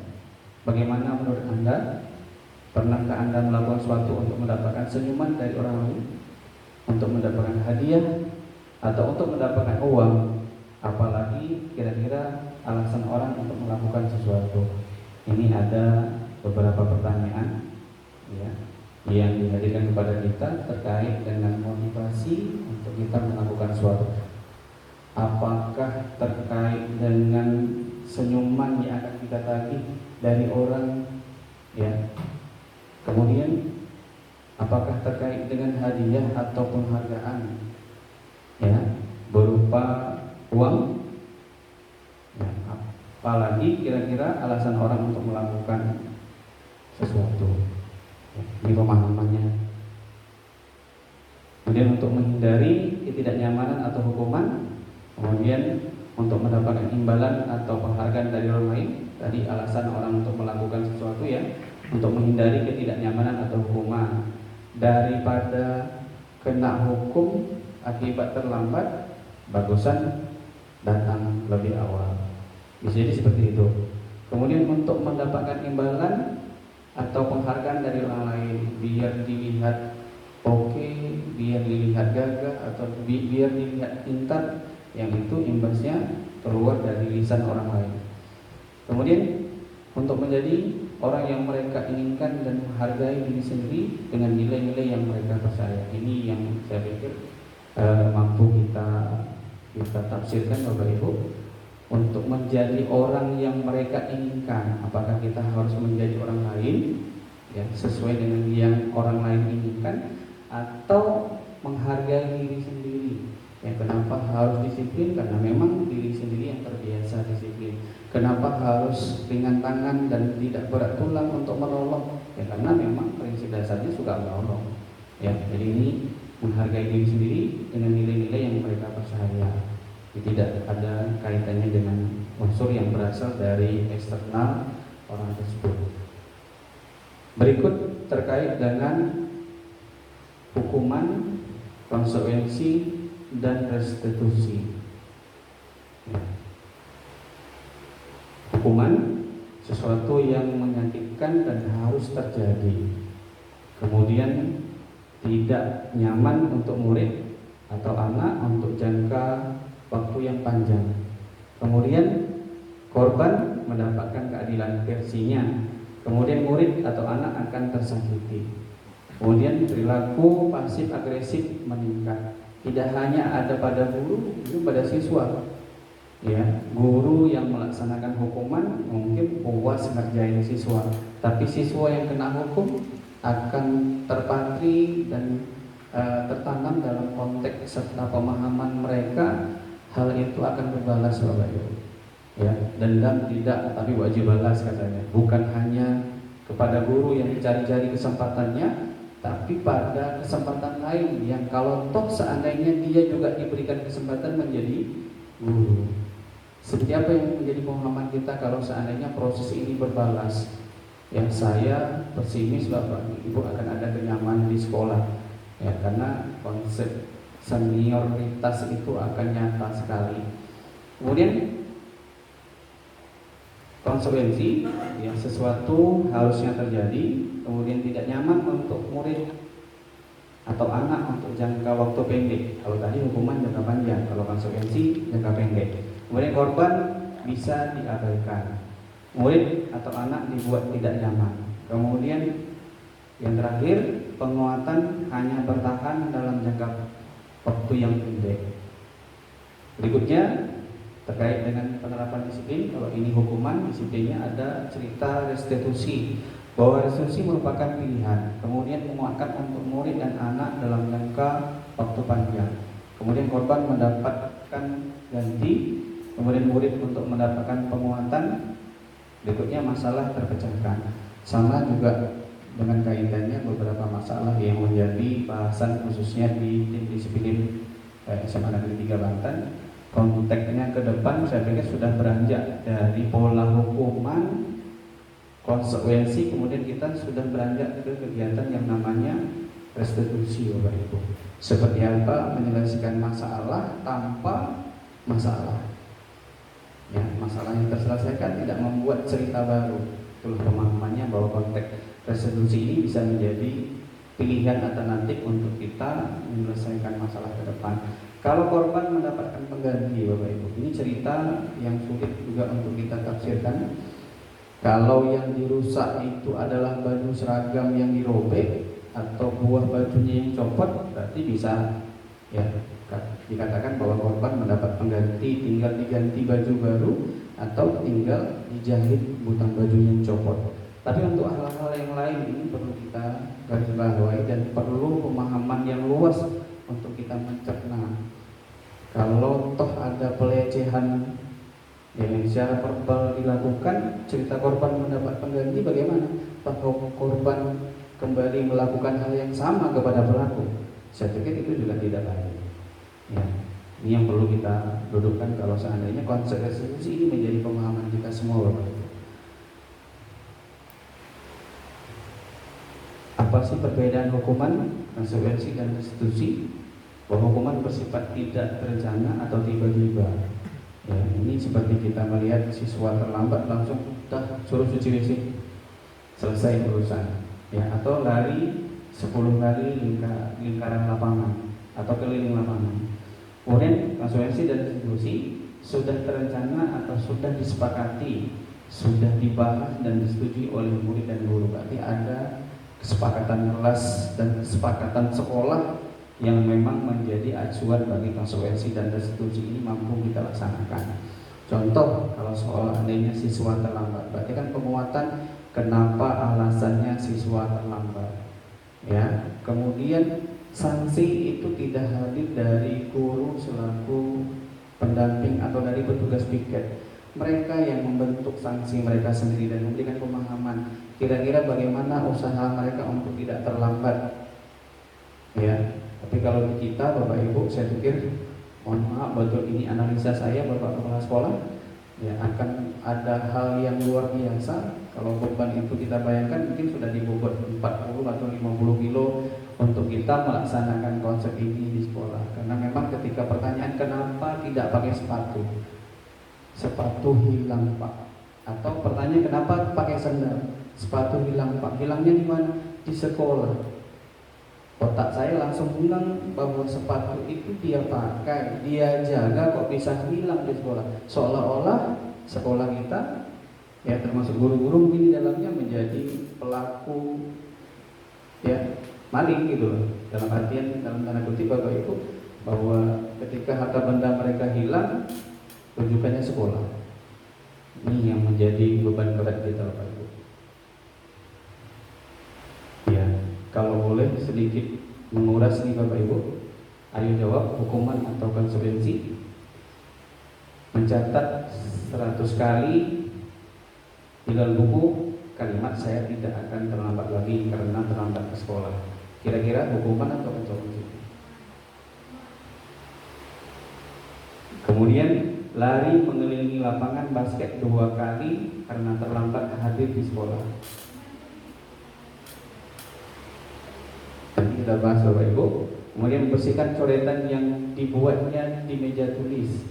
Bagaimana menurut Anda? Pernahkah Anda melakukan sesuatu untuk mendapatkan senyuman dari orang lain, untuk mendapatkan hadiah, atau untuk mendapatkan uang? Apalagi kira-kira alasan orang untuk melakukan sesuatu. Ini ada beberapa pertanyaan ya, yang dihadirkan kepada kita terkait dengan motivasi untuk kita melakukan sesuatu. Apakah terkait dengan senyuman yang akan kita tagih dari orang ya? Kemudian apakah terkait dengan hadiah atau penghargaan ya, berupa uang ya, apalagi kira-kira alasan orang untuk melakukan sesuatu ya, ini pemahamannya. Kemudian untuk menghindari ketidaknyamanan atau hukuman, kemudian untuk mendapatkan imbalan atau penghargaan dari orang lain. Tadi alasan orang untuk melakukan sesuatu ya, untuk menghindari ketidaknyamanan atau hukuman. Daripada kena hukum akibat terlambat, bagusan datang lebih awal. Bisa jadi seperti itu. Kemudian untuk mendapatkan imbalan atau penghargaan dari orang lain, biar dilihat oke, biar dilihat gagah, atau biar dilihat pintar, yang itu imbasnya keluar dari lisan orang lain. Kemudian untuk menjadi orang yang mereka inginkan dan menghargai diri sendiri dengan nilai-nilai yang mereka percaya. Ini yang saya pikir mampu kita tafsirkan Bapak Ibu. Untuk menjadi orang yang mereka inginkan, apakah kita harus menjadi orang lain ya, sesuai dengan yang orang lain inginkan, atau menghargai diri sendiri ya? Kenapa harus disiplin? Karena memang diri sendiri yang terbiasa disiplin. Kenapa harus ringan tangan dan tidak berat tulang untuk menolong ya? Karena memang prinsip dasarnya suka menolong ya. Jadi ini menghargai diri sendiri dengan nilai-nilai yang mereka percaya. Tidak ada kaitannya dengan unsur yang berasal dari eksternal orang tersebut. Berikut terkait dengan hukuman, konsekuensi, dan restitusi. Hukuman sesuatu yang menyakitkan dan harus terjadi. Kemudian tidak nyaman untuk murid atau anak untuk jangka waktu yang panjang. Kemudian korban mendapatkan keadilan versinya. Kemudian murid atau anak akan tersakiti. Kemudian perilaku pasif agresif meningkat. Tidak hanya ada pada guru, itu pada siswa. Ya, guru yang melaksanakan hukuman mungkin puas ngerjain siswa, tapi siswa yang kena hukum akan terpatri dan tertanam dalam konteks serta pemahaman mereka. Hal itu akan berbalas Bapak Ibu. Ya, dendam tidak, tapi wajib balas katanya. Bukan hanya kepada guru yang dicari-cari kesempatannya, tapi pada kesempatan lain yang kalau toh seandainya dia juga diberikan kesempatan menjadi guru. Seperti apa yang menjadi pemahaman kita kalau seandainya proses ini berbalas? Yang saya pesimis Bapak Ibu akan ada kenyamanan di sekolah. Ya, karena konsep senioritas itu akan nyata sekali. Kemudian konsekuensi ya, sesuatu harusnya terjadi, kemudian tidak nyaman untuk murid atau anak untuk jangka waktu pendek. Kalau tadi hukuman jangka panjang, kalau konsekuensi jangka pendek. Kemudian korban bisa diabaikan, murid atau anak dibuat tidak nyaman. Kemudian yang terakhir, penguatan hanya bertahan dalam jangka waktu yang pendek. Berikutnya terkait dengan penerapan disiplin. Kalau ini hukuman, disiplinnya ada cerita restitusi, bahwa restitusi merupakan pilihan. Kemudian menguatkan untuk murid dan anak dalam jangka waktu panjang. Kemudian korban mendapatkan ganti, kemudian murid untuk mendapatkan penguatan. Berikutnya masalah terpecahkan. Sama juga dengan kaitannya beberapa masalah yang menjadi bahasan khususnya di tim disiplin SMA Negeri 3 Banten. Konteksnya ke depan saya pikir sudah beranjak dari pola hukuman, konsekuensi, kemudian kita sudah beranjak ke kegiatan yang namanya restitusi, Bapak Ibu. Seperti apa menyelesaikan masalah tanpa masalah. Ya, masalah yang terselesaikan tidak membuat cerita baru. Itulah pemahamannya bahwa konteks restitusi ini bisa menjadi pilihan alternatif untuk kita menyelesaikan masalah ke depan. Kalau korban mendapatkan pengganti, Bapak Ibu, ini cerita yang sulit juga untuk kita tafsirkan. Kalau yang dirusak itu adalah baju seragam yang dirobek atau buah bajunya yang copot, berarti bisa ya dikatakan bahwa korban mendapat pengganti, tinggal diganti baju baru atau tinggal dijahit butang baju yang copot. Tapi untuk hal-hal yang lain ini perlu kita garis bawahi dan perlu pemahaman yang luas untuk kita mencerna. Kalau toh ada pelecehan yang secara verbal dilakukan, cerita korban mendapat pengganti bagaimana? Toh korban kembali melakukan hal yang sama kepada pelaku, saya pikir itu juga tidak baik. Ya, ini yang perlu kita dudukkan kalau seandainya konsep restitusi ini menjadi pemahaman kita semua, Bapak Ibu. Apa sih perbedaan hukuman, konsekuensi dan restitusi? Bahwa hukuman bersifat tidak terencana atau tiba-tiba. Ya, ini seperti kita melihat siswa terlambat langsung suruh cuci WC, selesai urusan. Ya, atau lari 10 kali lingkaran lapangan atau keliling lapangan. Kemudian konsekuensi dan restitusi sudah terencana atau sudah disepakati, sudah dibahas dan disetujui oleh murid dan guru. Berarti ada kesepakatan kelas dan kesepakatan sekolah yang memang menjadi acuan bagi konsekuensi dan restitusi ini mampu kita laksanakan. Contoh, kalau seandainya siswa terlambat, berarti kan penguatan kenapa alasannya siswa terlambat. Ya, kemudian sanksi itu tidak hadir dari guru selaku pendamping atau dari petugas piket. Mereka yang membentuk sanksi mereka sendiri dan memberikan pemahaman kira-kira bagaimana usaha mereka untuk tidak terlambat. Ya, tapi kalau di kita Bapak Ibu, saya pikir mohon maaf betul ini analisa saya Bapak Kepala Sekolah, ya akan ada hal yang luar biasa. Kalau beban itu kita bayangkan mungkin sudah dibobot 40 atau 50 kilo untuk kita melaksanakan konsep ini di sekolah. Karena memang ketika pertanyaan kenapa tidak pakai sepatu, sepatu hilang Pak, atau pertanyaan kenapa pakai sandal, sepatu hilang Pak, hilangnya di mana? Di sekolah. Otak saya langsung bilang bahwa sepatu itu dia pakai, dia jaga, kok bisa hilang di sekolah. Seolah-olah sekolah kita, ya termasuk guru-guru mungkin di dalamnya menjadi pelaku ya maling gitu loh. Dalam artian, dalam tanda kutip Bapak Ibu, bahwa ketika harta benda mereka hilang, rujukannya sekolah. Ini yang menjadi beban berat kita Bapak Ibu. Ya, kalau boleh sedikit menguras nih Bapak Ibu, ayo jawab hukuman atau konsekuensi. Mencatat 100 kali di dalam buku kalimat saya tidak akan terlambat lagi karena terlambat ke sekolah. Kira-kira hukuman atau konsekuensi? Kemudian lari mengelilingi lapangan basket 2 kali karena terlambat hadir di sekolah. Nanti kita bahas Bapak Ibu. Kemudian membersihkan coretan yang dibuatnya di meja tulis.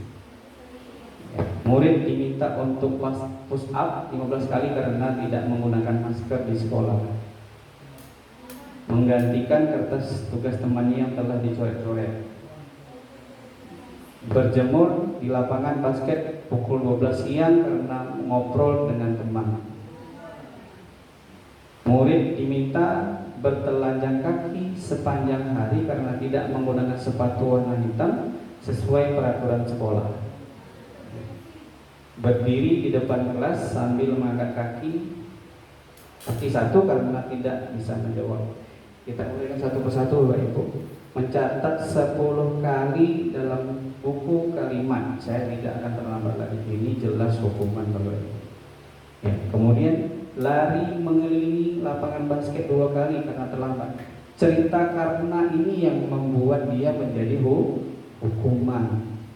Ya, murid diminta untuk push up 15 kali karena tidak menggunakan masker di sekolah. Menggantikan kertas tugas temannya yang telah dicoret-coret. Berjemur di lapangan basket pukul 12 siang karena ngobrol dengan teman. Murid diminta bertelanjang kaki sepanjang hari karena tidak menggunakan sepatu warna hitam sesuai peraturan sekolah. Berdiri di depan kelas sambil mengangkat kaki satu karena tidak bisa menjawab. Kita mulai satu persatu Bapak Ibu. Mencatat 10 kali dalam buku kalimat saya tidak akan terlambat lagi. Ini jelas hukuman Bapak Ibu. Ya, kemudian lari mengelilingi lapangan basket 2 kali karena terlambat. Cerita karena ini yang membuat dia menjadi hukuman.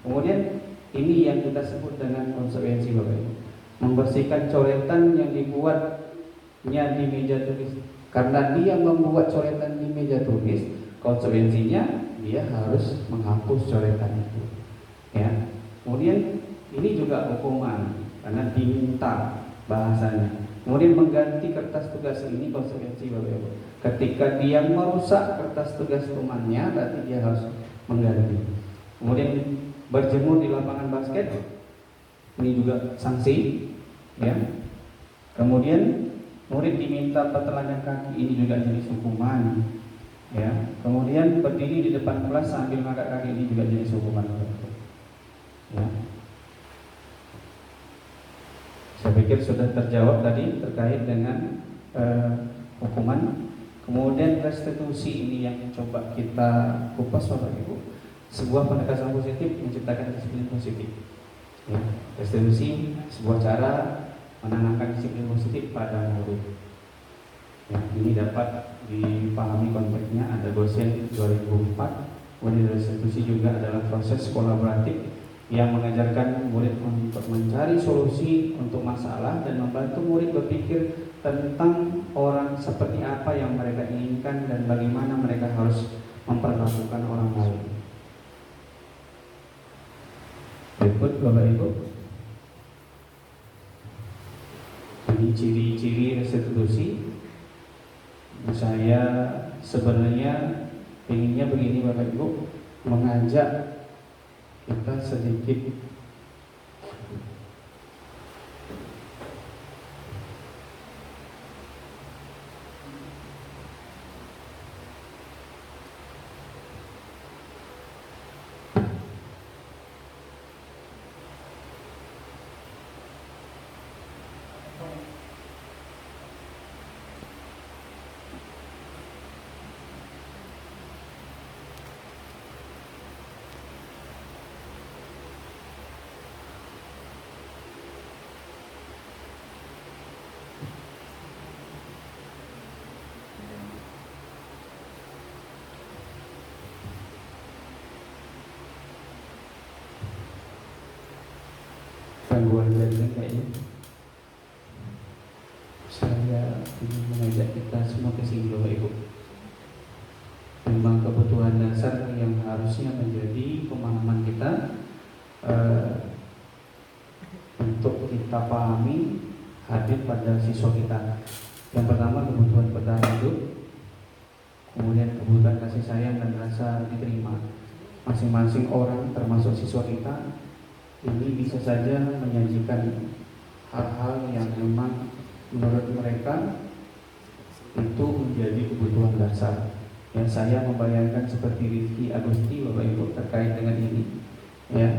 Kemudian ini yang kita sebut dengan konsekuensi, Bapak Ibu. Membersihkan coretan yang dibuatnya di meja tulis. Karena dia membuat coretan di meja tulis, konsekuensinya dia harus menghapus coretan itu. Ya. Kemudian ini juga hukuman karena diminta bahasanya. Kemudian mengganti kertas tugas ini konsekuensi, Bapak Ibu. Ketika dia merusak kertas tugas temannya, berarti dia harus mengganti. Kemudian berjemur di lapangan basket, ini juga sanksi, ya. Kemudian murid diminta bertelanjang kaki, ini juga jenis hukuman, ya. Kemudian berdiri di depan kelas sambil mengangkat kaki, ini juga jenis hukuman, ya. Saya pikir sudah terjawab tadi terkait dengan hukuman. Kemudian restitusi ini yang coba kita kupas, Bapak Ibu. Sebuah pendekatan positif menciptakan disiplin positif. Ya, restitusi sebuah cara menanamkan disiplin positif pada murid. Ya, ini dapat dipahami konteksnya, ada Gosen 2004. Kemudian restitusi juga adalah proses kolaboratif yang mengajarkan murid untuk mencari solusi untuk masalah dan membantu murid berpikir tentang orang seperti apa yang mereka inginkan dan bagaimana mereka harus memperlakukan orang lain. Berikut, Bapak Ibu, ini ciri-ciri restitusi. Saya sebenarnya inginnya begini, Bapak Ibu, mengajak kita sedikit gangguan jaringan kayaknya. Saya ingin mengajak kita semua ke sini, Bapak Ibu. Memang kebutuhan dasar yang harusnya menjadi pemahaman kita untuk kita pahami hadir pada siswa kita. Yang pertama, kebutuhan bertahan hidup. Kemudian kebutuhan kasih sayang dan rasa diterima. Masing-masing orang termasuk siswa kita ini bisa saja menyajikan hal-hal yang memang menurut mereka itu menjadi kebutuhan dasar. Ya, saya membayangkan seperti Rizky Agusti, Bapak Ibu, terkait dengan ini. Ya,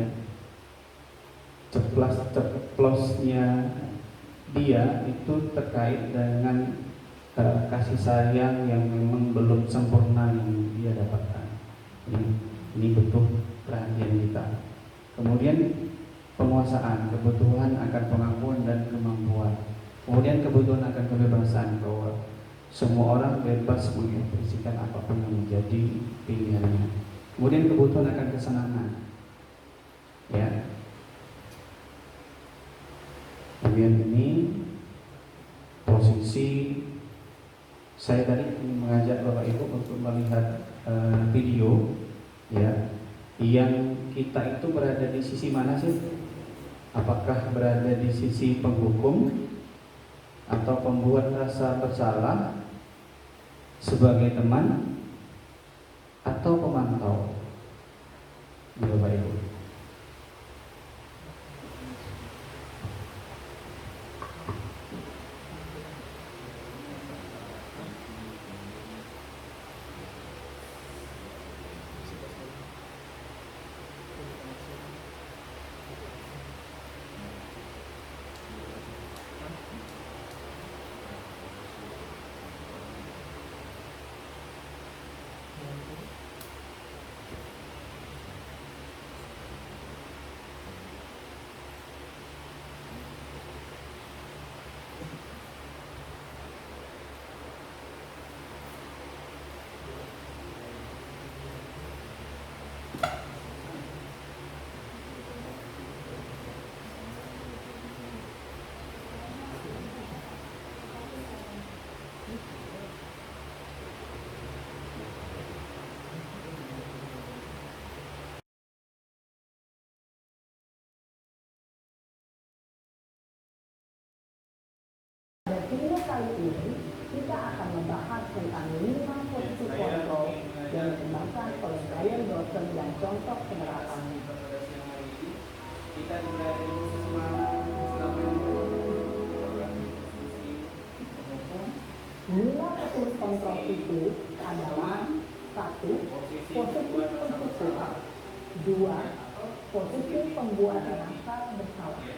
ceplosnya dia itu terkait dengan kasih sayang yang memang belum sempurna yang dia dapatkan. Ini butuh perhatian kita. Kemudian penguasaan, kebutuhan akan pengakuan dan kemampuan. Kemudian kebutuhan akan kebebasan, bahwa semua orang bebas mengekspresikan apapun yang menjadi pilihannya. Kemudian kebutuhan akan kesenangan, ya. Kemudian ini posisi saya tadi mengajak Bapak Ibu untuk melihat video, ya, yang kita itu berada di sisi mana sih? Apakah berada di sisi penghukum atau pembuat rasa bersalah sebagai teman atau pemantau? Bapak Ibu. kali ini kita akan membahas tentang 5 posisi kontrol yang dikembangkan oleh Brian Dawson dan contoh penerapannya. Kita juga diskusi semalam selama Lima posisi kontrol itu adalah 1. Posisi pensusuan, 2. Posisi pembuat rasa bersalah,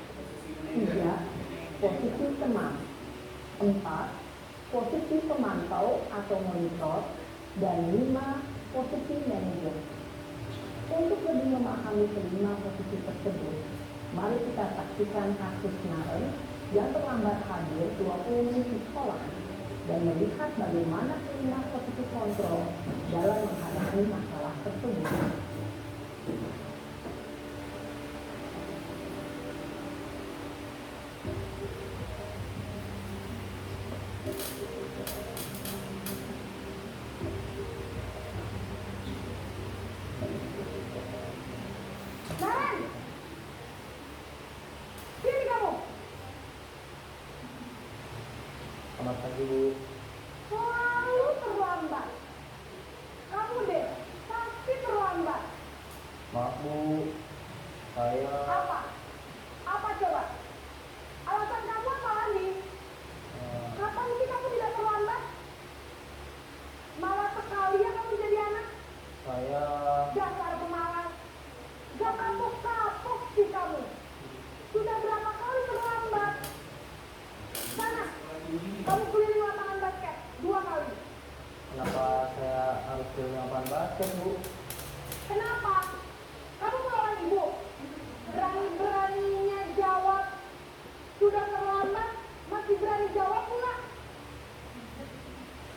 3. Posisi teman, 4. Posisi pemantau atau monitor, dan 5. Posisi manajer. Untuk lebih memahami kelima posisi tersebut, mari kita saksikan kasus Naren yang terlambat hadir 20 menit di sekolah dan melihat bagaimana kelima posisi kontrol dalam menghadapi masalah tersebut. Naren! Sini kamu! Selamat pagi, Bu. Selalu terlambat. Kamu deh, pasti terlambat. Maaf, Bu. Saya Apa? Apa coba? Alasan kamu apa lagi? Kapan sih kamu tidak terlambat? Malas sekali ya kamu jadi anak. saya Dasar pemalas. Gak kapok-kapok sih kamu. Sudah berapa kali terlambat? Sana, kamu keliling lapangan basket 2 kali. kenapa saya harus ke lapangan basket, Bu? Kenapa? Kamu melawan ibu. Berani-beraninya jawab. Sudah terlambat, masih berani jawab pula.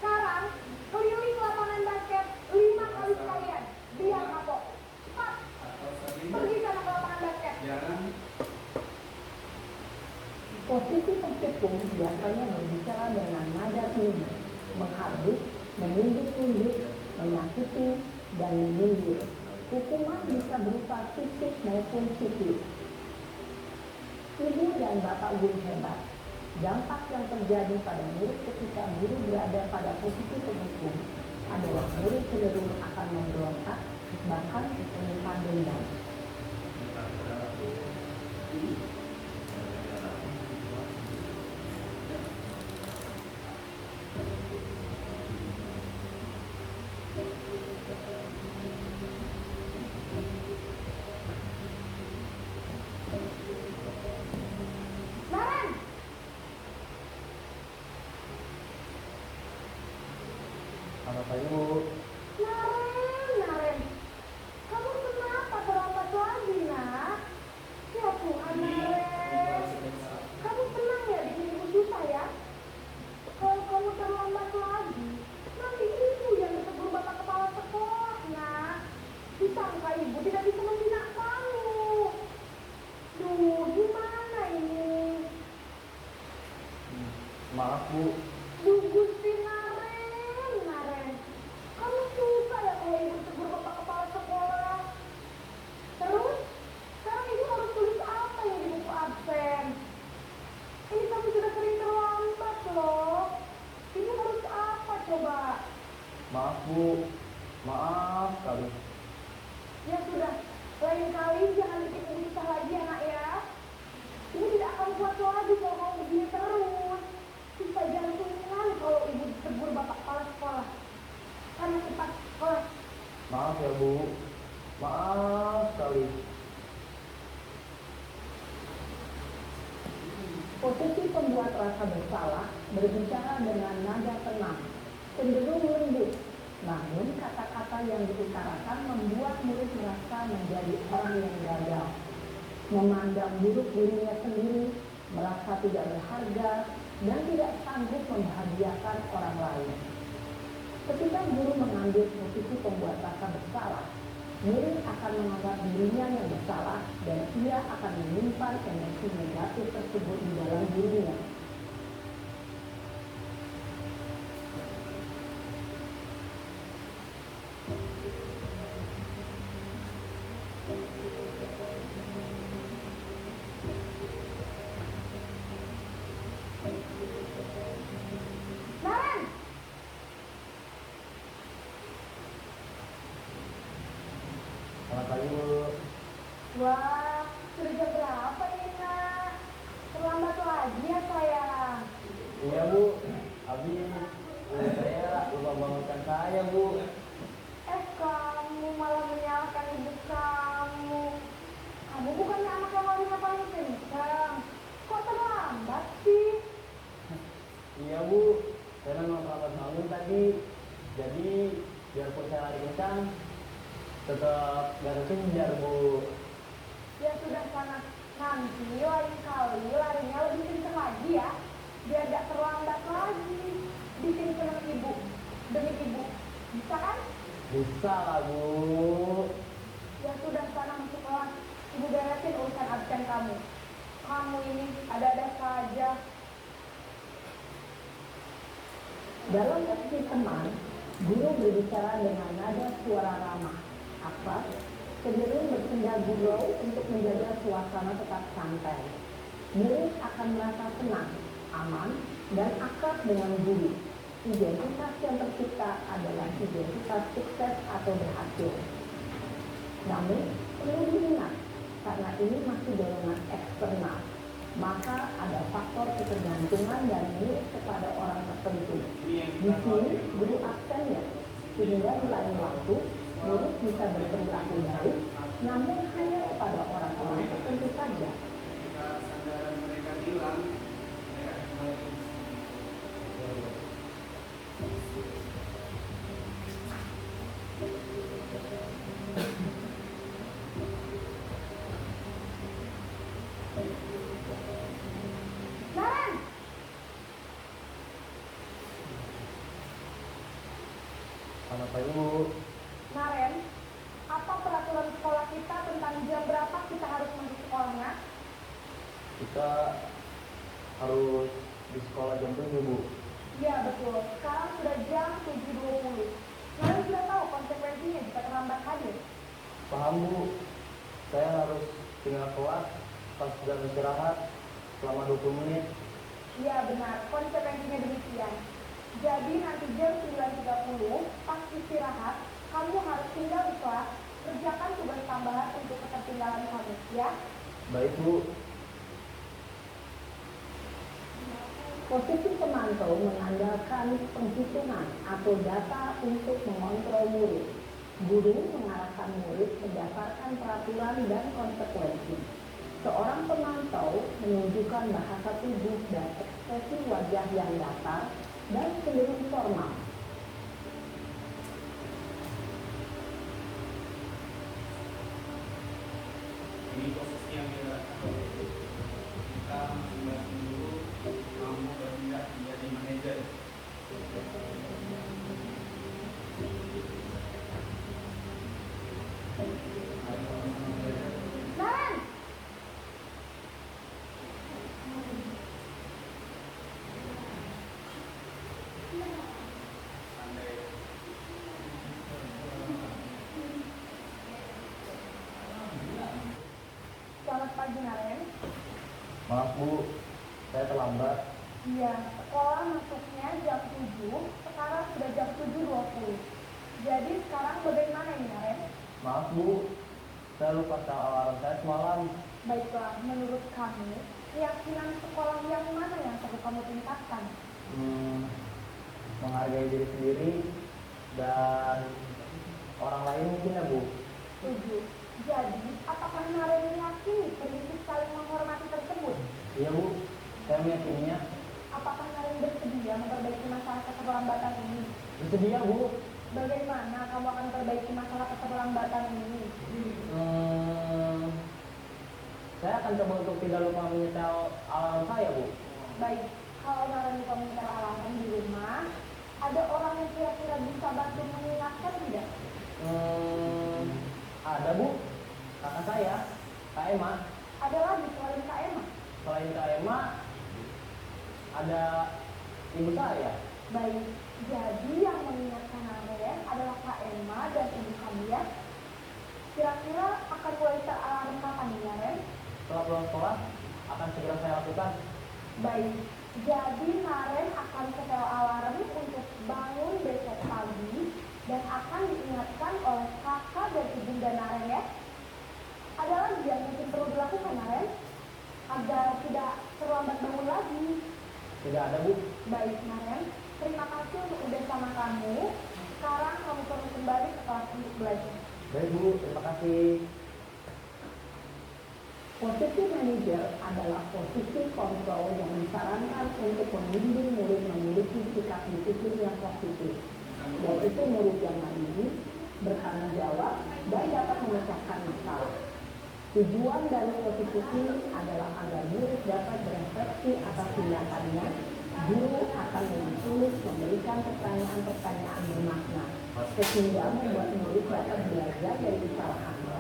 Sekarang, keliling lapangan basket 5 kali sekalian. Biar kapok. Cepat, pergi sana ke lapangan basket. Posisi penghubung biasanya berbicara dengan nada tinggi, menghardik, menunjuk-nunjuk, menyakiti, dan menyindir. Hukuman bisa berupa fisik maupun psikis. Ibu dan bapak guru hebat. Dampak yang terjadi pada murid ketika guru berada pada posisi penghukum adalah murid cenderung akan memberontak, bahkan menyimpan dendam. Naren! Selamat pagi, Bu. Naren. Kamu kenapa terlambat lagi, nak? Ya Tuhan, Naren. Kamu tenang ya, bikin ibu susah ya. Kalau kamu terlambat lagi, nanti ibu yang ditegur bapak kepala sekolah, nak. Disangka ibu tidak bisa membina kamu. Duh, gimana ini? Maaf, Bu. Duh, Gusti Naren. Kamu susah ya kalau ibu tegur bapak kepala sekolah. Terus, sekarang ibu harus tulis apa yang di buku absen? Ini kamu sudah sering terlambat loh. Ibu harus apa coba? Maaf, Bu. Maaf sekali. Ya sudah, lain kali jangan bikin ibu susah lagi ya nak ya. Ibu tidak akan kuat lagi kalau kamu begini terus. Bisa jantungan kalau ibu tegur bapak kepala sekolah. Karena cepat sekolah. Maaf ya, Bu. Maaf sekali. Posisi pembuat rasa bersalah berbicara dengan nada tenang, cenderung lembut. Namun kata-kata yang diutarakan membuat murid merasa menjadi orang yang gagal, memandang buruk dirinya sendiri, merasa tidak berharga, dan tidak sanggup membahagiakan orang lain. Ketika guru mengambil posisi pembuat rasa bersalah, murid akan menganggap dirinya yang bersalah dan ia akan menyimpan emosi negatif tersebut di dalam dirinya. Wah, sudah jam berapa ini nak? Terlambat lagi ya sayang. Iya bu, habis saya lupa bangunkan saya bu. Kamu malah menyalahkan ibu kamu. Kamu bukannya anak yang larinya paling kencang. Kok terlambat sih? Iya bu, saya memang terlambat bangun tadi. Jadi biarpun saya lari kencang, tetap gak kekejar bu. Ya sudah sana. Nanti lain kali larinya lebih kencang lagi ya. Biar gak terlambat lagi. Bikin senang ibu. Demi ibu. Bisa kan? Bisa lah bu. Ya sudah sana masuk kelas. Ibu beresin urusan absen kamu. Kamu ini ada-ada saja. Dalam sesi teman, guru berbicara dengan nada suara ramah, akrab, cenderung bercanda gurau untuk menjaga suasana tetap santai. Murid akan merasa tenang, aman, dan akrab dengan guru. Identitas yang tercipta adalah identitas sukses atau berhasil. Namun, perlu diingat, karena ini masih dorongan eksternal, maka ada faktor ketergantungan dan milik kepada orang tertentu. Di sini, guru absen ya, sehingga di lain waktu, murid bisa berperilaku baik, namun hanya kepada orang-orang tertentu saja. Naren! Selamat pagi bu. Naren, apa peraturan sekolah kita tentang jam berapa kita harus masuk sekolahnya? Kita harus di sekolah jam 7 bu. Ya betul, sekarang sudah jam 7.20. Naren sudah tahu konsekuensinya jika terlambat hadir. Paham bu. Saya harus tinggal kelas pas jam istirahat selama 20 menit. Iya benar, konsekuensinya demikian. Jadi nanti jam 9.30 pas istirahat, kamu harus tinggal di kelas, kerjakan tugas tambahan untuk ketertinggalan kamu, ya? Baik bu. Posisi pemantau mengandalkan penghitungan atau data untuk mengontrol murid. Guru mengarahkan murid berdasarkan peraturan dan konsekuensi. Seorang pemantau menunjukkan bahasa tubuh dan ekspresi wajah yang datar dan cenderung formal. Ini posisi yang kita masing-masing dulu mampu berpindah menjadi manajer. Naren! Selamat pagi Naren. Maaf bu, saya terlambat. Iya, sekolah masuknya jam 7, sekarang sudah jam 7.20. Jadi sekarang bagaimana ini Naren? Maaf bu, saya lupa setel alarm saya semalam. Baiklah, menurut kamu, keyakinan sekolah yang mana yang perlu kamu tingkatkan? Menghargai diri sendiri dan orang lain mungkin ya bu. Setuju. Jadi, apakah Naren meyakini prinsip saling menghormati tersebut? Iya bu, saya meyakininya. Apakah Naren bersedia memperbaiki masalah keterlambatan ini? Bersedia bu. Bagaimana kamu akan memperbaiki masalah keterlambatan ini? Saya akan coba untuk tidak lupa menyetel alarm saya bu. Baik, kalau Naren lupa menyetel alarm di rumah, ada orang yang kira-kira bisa bantu mengingatkan tidak? Ada bu, kakak saya, Kak Emma. Ada lagi selain Kak Emma? Selain Kak Emma, ada ibu saya. Baik, jadi yang mengingatkan Naren adalah Kak Emma dan ibu kamu ya. Kira-kira akan mulai teralarm kapan nih Naren? Setelah pulang sekolah, akan segera saya lakukan. Baik, jadi Naren akan setel alarm untuk bangun besok pagi dan akan diingatkan oleh kakak dan ibunda Naren ya. Ada lagi yang mungkin perlu dilakukan, Maren, agar tidak terlambat bangun lagi. Tidak ada, Bu. Baik, Maren. Terima kasih untuk udah sama kamu. Sekarang kamu perlu kembali ke kelas untuk belajar. Baik, Bu. Terima kasih. Posisi manajer adalah posisi kontrol yang disarankan untuk membimbing murid memiliki sikap disiplin yang positif, yaitu murid yang mandiri, bertanggung jawab, dan dapat memecahkan masalah. Tujuan dari posisi ini adalah agar murid dapat berefleksi atas tindakannya. Guru akan dengan tulus memberikan pertanyaan-pertanyaan bermakna, sehingga membuat murid dapat belajar dari kesalahannya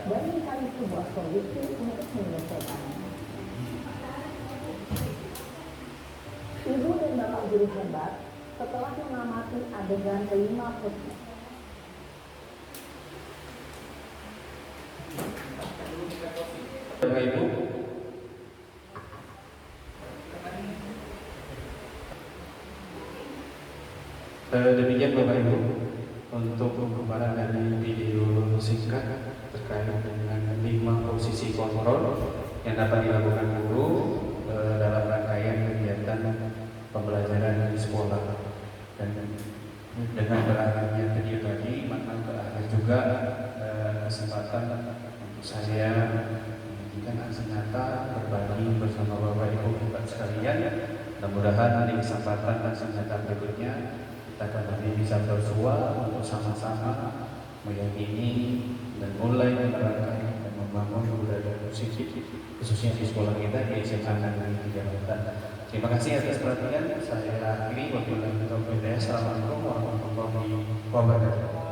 dan mencari sebuah solusi untuk menyelesaikannya. Ibu dan Bapak guru hebat, setelah mengamati adegan kelima posisi, Bapak Ibu, demikian Bapak Ibu untuk pembukaan dari video singkat terkait dengan 5 posisi kontrol yang dapat dilakukan guru dalam rangkaian kegiatan pembelajaran di sekolah. Dan dengan berakhirnya video tadi, maka berakhir juga kesempatan untuk saya memberikan aksi nyata berbagi bersama Bapak Ibu hebat sekalian. Mudah-mudahan di kesempatan aksi nyata berikutnya kita kembali bisa bersua untuk sama-sama meyakini dan mulai menerapkan dan membangun budaya positif khususnya di sekolah kita di SMA Negeri 3 Wetan. Terima kasih atas perhatian. Saya akhiri. Wabillahi taufiq. Assalamualaikum warahmatullahi wabarakatuh.